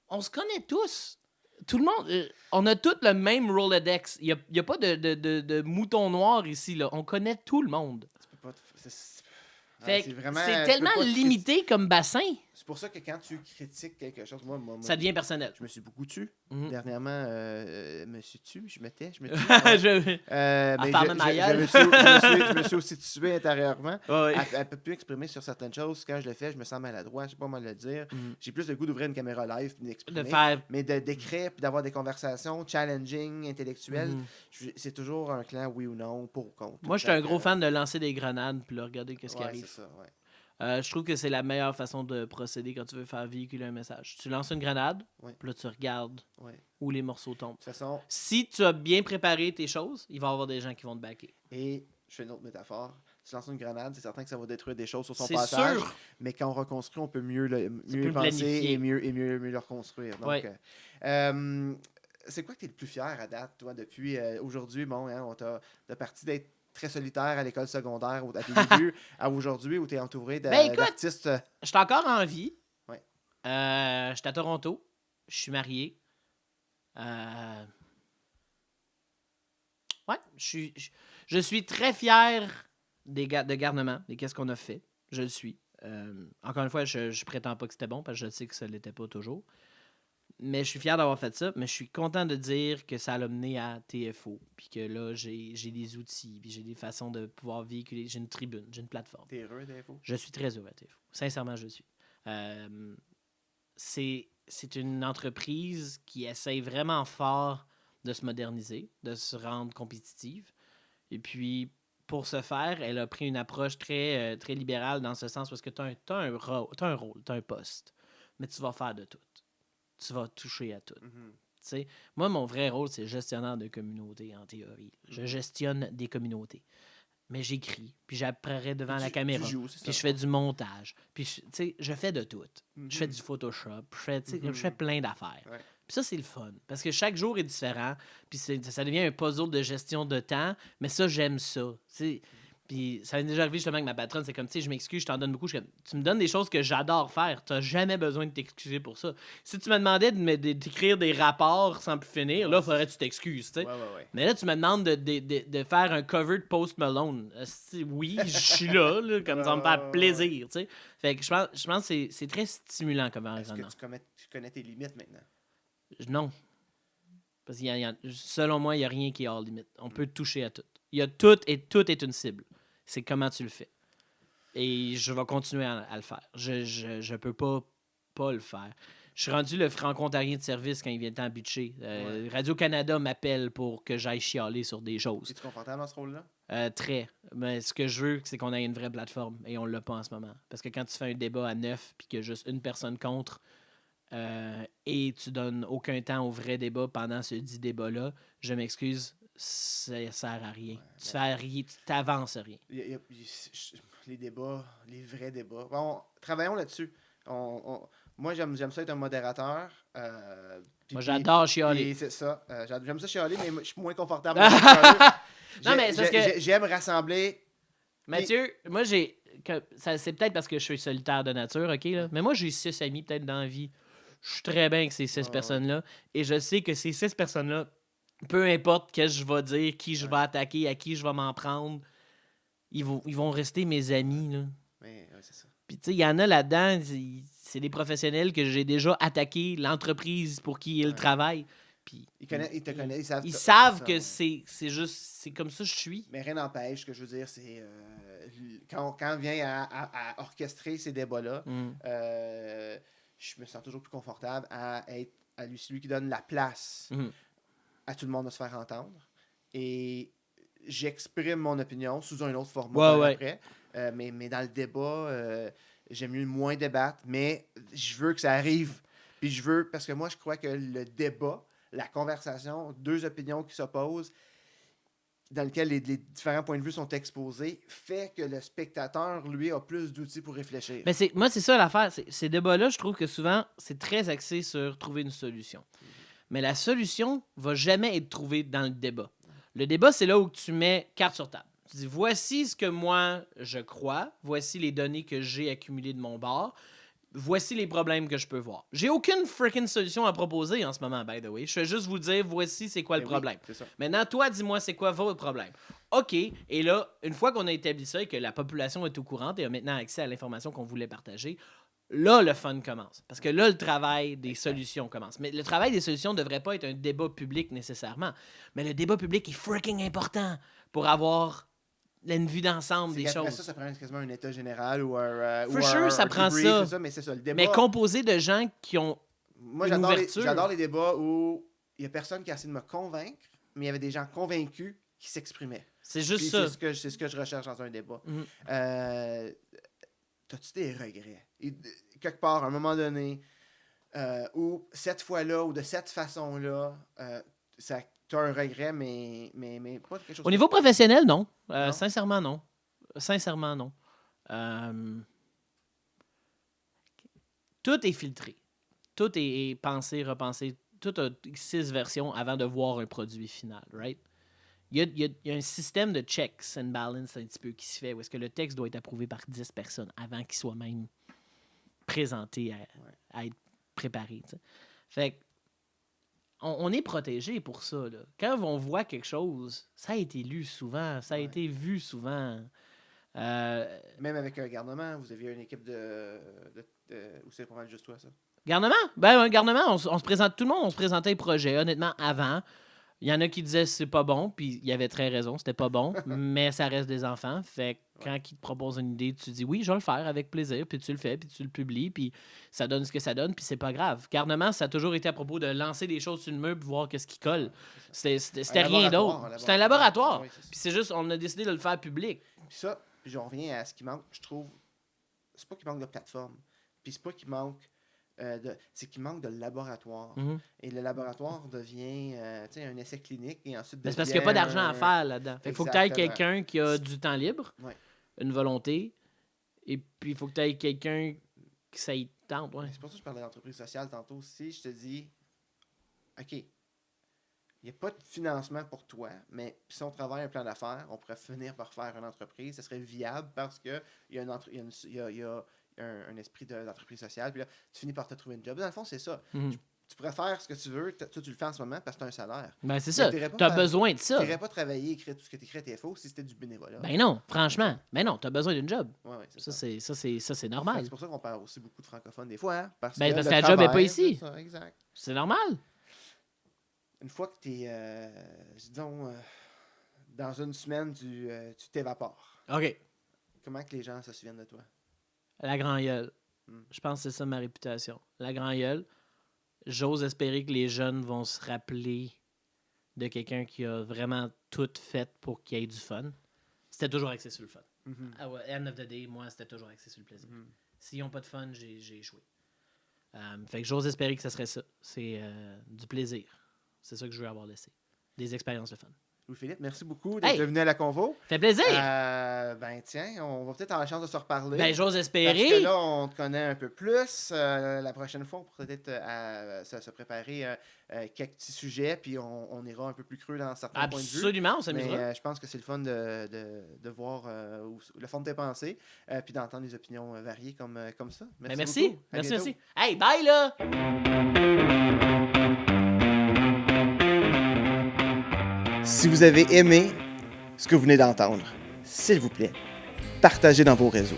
on se connaît tous. Tout le monde, on a tous le même Rolodex. Il n'y a pas de mouton noir ici. Là. On connaît tout le monde. C'est tellement limité comme bassin. C'est pour ça que quand tu critiques quelque chose, moi ça devient personnel. Je me suis beaucoup tué. Dernièrement, me suis tué. Je me tue. Je me suis aussi tué intérieurement. Elle peut plus exprimer sur certaines choses. Quand je le fais, je me sens maladroit. Je sais pas comment le dire. J'ai plus le goût d'ouvrir une caméra live et d'exprimer. Mais d'écrire et d'avoir des conversations challenging, intellectuelles, c'est toujours un clan oui ou non, pour ou contre. Moi, je suis un gros fan de lancer des grenades puis de regarder qu'est-ce qui arrive. C'est ça, je trouve que c'est la meilleure façon de procéder quand tu veux faire véhiculer un message. Tu lances une grenade, puis là, tu regardes où les morceaux tombent. De toute façon, si tu as bien préparé tes choses, il va y avoir des gens qui vont te backer. Et je fais une autre métaphore. Tu lances une grenade, c'est certain que ça va détruire des choses sur son passage. Sûr. Mais quand on reconstruit, on peut mieux y penser et mieux le reconstruire. Donc, c'est quoi que tu es le plus fier à date, toi, depuis aujourd'hui? Bon, on t'a parti d'être très solitaire à l'école secondaire à tes débuts à aujourd'hui où tu es entouré d'artistes. Je suis encore en vie. Ouais. Je suis à Toronto. Je suis marié. Je suis très fier de Garnement, de qu'est-ce qu'on a fait. Je le suis. Encore une fois, je prétends pas que c'était bon parce que je sais que ça l'était pas toujours. Mais je suis fier d'avoir fait ça, mais je suis content de dire que ça l'a mené à TFO, puis que là, j'ai des outils, puis j'ai des façons de pouvoir véhiculer. J'ai une tribune, j'ai une plateforme. T'es heureux à TFO? Je suis très heureux à TFO. Sincèrement, je le suis. C'est c'est une entreprise qui essaye vraiment fort de se moderniser, de se rendre compétitive. Et puis, pour ce faire, elle a pris une approche très, très libérale dans ce sens parce que tu as un rôle, tu as un poste, mais tu vas faire de tout. Tu vas toucher à tout. T'sais, moi, mon vrai rôle, c'est gestionnaire de communauté, en théorie. Je gestionne des communautés. Mais j'écris, puis j'apparais devant la caméra, puis je fais du montage, puis je fais de tout. Je fais du Photoshop, je fais plein d'affaires. Ouais. Puis ça, c'est le fun, parce que chaque jour est différent, puis ça devient un puzzle de gestion de temps, mais ça, j'aime ça. Puis ça m'est déjà arrivé justement avec ma patronne, c'est comme, je m'excuse, je t'en donne beaucoup. Tu me donnes des choses que j'adore faire, tu n'as jamais besoin de t'excuser pour ça. Si tu me demandais d'écrire des rapports sans plus finir, là, il faudrait que tu t'excuses, tu sais. Ouais. Mais là, tu me demandes de faire un cover de Post Malone. Oui, je suis là, comme ça me fait plaisir, tu sais. Fait que je pense que c'est très stimulant comme environnement. Est-ce que tu connais tes limites maintenant? Non. Parce que selon moi, il n'y a rien qui est hors limite. On peut toucher à tout. Il y a tout et tout est une cible. C'est comment tu le fais. Et je vais continuer à le faire. Je peux pas le faire. Je suis rendu le franco-ontarien de service quand il vient le temps à butcher. Radio-Canada m'appelle pour que j'aille chialer sur des choses. Es-tu confortable dans ce rôle-là? Très. Mais ce que je veux, c'est qu'on ait une vraie plateforme. Et on l'a pas en ce moment. Parce que quand tu fais un débat à 9 puis qu'il y a juste une personne contre et tu donnes aucun temps au vrai débat pendant ce dit débat-là, je m'excuse, ça sert à rien. Tu fais rien, tu t'avances rien. Les débats, les vrais débats. Bon, travaillons là-dessus. Moi, j'aime ça être un modérateur. Moi, j'adore chialer. C'est ça. J'aime ça chialer, mais je suis moins confortable. J'aime rassembler. Mathieu, moi, c'est peut-être parce que je suis solitaire de nature, OK? Là? Mais moi, j'ai 6 amis peut-être dans la vie. Je suis très bien avec ces 6 personnes-là. Et je sais que ces 6 personnes-là, peu importe ce que je vais dire, qui je vais attaquer, à qui je vais m'en prendre, ils vont rester mes amis. Là. C'est ça. Puis, tu sais, il y en a là-dedans, c'est des professionnels que j'ai déjà attaqué, l'entreprise pour qui ils travaillent. Puis, ils te connaissent, ils savent que c'est comme ça que je suis. Mais rien n'empêche, ce que je veux dire, c'est quand on vient à orchestrer ces débats-là, je me sens toujours plus confortable à être celui qui donne la place à tout le monde de se faire entendre. Et j'exprime mon opinion sous un autre format après. Mais dans le débat, j'aime mieux moins débattre, mais je veux que ça arrive. Puis je veux, parce que moi, je crois que le débat, la conversation, 2 opinions qui s'opposent, dans lequel les différents points de vue sont exposés, fait que le spectateur, lui, a plus d'outils pour réfléchir. Mais moi, c'est ça l'affaire. Ces débats-là, je trouve que souvent, c'est très axé sur trouver une solution. Mais la solution va jamais être trouvée dans le débat. Le débat, c'est là où tu mets carte sur table. Tu dis, voici ce que moi, je crois. Voici les données que j'ai accumulées de mon bord. Voici les problèmes que je peux voir. J'ai aucune freaking solution à proposer en ce moment, by the way. Je vais juste vous dire, voici c'est quoi le problème. Oui, maintenant, toi, dis-moi, c'est quoi votre problème? OK. Et là, une fois qu'on a établi ça et que la population est au courant et a maintenant accès à l'information qu'on voulait partager, là, le fun commence. Parce que là, le travail des solutions commence. Mais le travail des solutions ne devrait pas être un débat public nécessairement. Mais le débat public est freaking important pour avoir une vue d'ensemble des choses. Ça prend quasiment un état général ou un ça prend debrief, ça. Mais c'est ça, le débat. Mais composé de gens qui ont Moi, j'adore les débats où il n'y a personne qui a essayé de me convaincre, mais il y avait des gens convaincus qui s'exprimaient. C'est juste ça. C'est ce que je recherche dans un débat. T'as-tu des regrets? Quelque part, à un moment donné, où cette fois-là ou de cette façon-là, t'as un regret, mais pas quelque chose... Au niveau professionnel, non. Sincèrement, non. Sincèrement, non. Tout est filtré. Tout est pensé, repensé. Tout a 6 versions avant de voir un produit final, right? Il y a un système de checks and balance un petit peu qui se fait où est-ce que le texte doit être approuvé par 10 personnes avant qu'il soit même présenté à être préparé. T'sais. Fait que on est protégé pour ça. Là. Quand on voit quelque chose, ça a été lu souvent, ça a été vu souvent. Même avec un garnement, vous aviez une équipe ou c'est pas mal juste toi, ça? Garnement? Ben, un garnement, on se présente, tout le monde, on se présentait les projets, honnêtement, avant. Il y en a qui disaient c'est pas bon, puis il y avait très raison, c'était pas bon, mais ça reste des enfants. Fait que quand ils te proposent une idée, tu dis oui, je vais le faire avec plaisir, puis tu le fais, puis tu le publies, puis ça donne ce que ça donne, puis c'est pas grave. Garnement, ça a toujours été à propos de lancer des choses sur le mur, puis voir qu'est-ce qui colle. C'était rien d'autre. C'était un laboratoire. Oui, Puis c'est juste, on a décidé de le faire public. Puis ça, puis j'en reviens à ce qui manque, je trouve. C'est pas qu'il manque de plateforme, puis c'est pas qu'il manque c'est qu'il manque de laboratoire. Mm-hmm. Et le laboratoire devient un essai clinique et ensuite c'est parce qu'il n'y a pas d'argent à faire là-dedans. Fait qu'il faut que tu aies quelqu'un qui a du temps libre, une volonté, et puis il faut que tu aies quelqu'un qui ça y tente. Ouais. C'est pour ça que je parlais d'entreprise sociale tantôt. Si je te dis, OK, il n'y a pas de financement pour toi, mais si on travaille un plan d'affaires, on pourrait finir par faire une entreprise. Ça serait viable parce qu'il y a un esprit d'entreprise sociale. Puis là, tu finis par te trouver une job. Dans le fond, c'est ça. Mm-hmm. Tu pourrais faire ce que tu veux. Toi, tu le fais en ce moment parce que tu as un salaire. Ben, c'est ça. Tu as besoin de ça. Tu n'irais pas travailler et écrire tout ce que tu écris à TFO si c'était du bénévolat. Ben non, franchement. Ben non, tu as besoin d'une job. Ouais, ça, c'est normal. C'est pour ça qu'on parle aussi beaucoup de francophones des fois. Hein, parce que la job n'est pas ici. Ça, exact. C'est normal. Une fois que tu es, disons, dans une semaine, tu t'évapores. OK. Comment que les gens se souviennent de toi? La grand gueule. Je pense que c'est ça ma réputation. La grand gueule. J'ose espérer que les jeunes vont se rappeler de quelqu'un qui a vraiment tout fait pour qu'il y ait du fun. C'était toujours axé sur le fun. Mm-hmm. End of the day, moi, c'était toujours axé sur le plaisir. Mm-hmm. S'ils n'ont pas de fun, j'ai échoué. Fait que j'ose espérer que ça serait ça. C'est du plaisir. C'est ça que je veux avoir laissé. Des expériences de fun. Louis-Philippe, merci beaucoup d'être venu à la convo. Fait plaisir. Ben tiens, on va peut-être avoir la chance de se reparler. Ben j'ose espérer. Parce que là, on te connaît un peu plus. La prochaine fois, on pourrait peut-être se préparer quelques petits sujets, puis on ira un peu plus creux dans certains points de vue. Absolument, on s'amusera. Mais je pense que c'est le fun de voir le fond de tes pensées, puis d'entendre des opinions variées comme ça. Merci beaucoup. Merci. Hey, bye là! Si vous avez aimé ce que vous venez d'entendre, s'il vous plaît, partagez dans vos réseaux.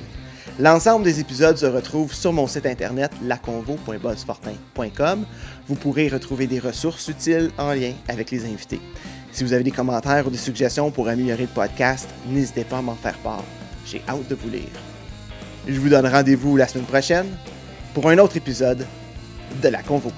L'ensemble des épisodes se retrouve sur mon site internet laconvo.buzzfortin.com. Vous pourrez retrouver des ressources utiles en lien avec les invités. Si vous avez des commentaires ou des suggestions pour améliorer le podcast, n'hésitez pas à m'en faire part. J'ai hâte de vous lire. Je vous donne rendez-vous la semaine prochaine pour un autre épisode de La Convo.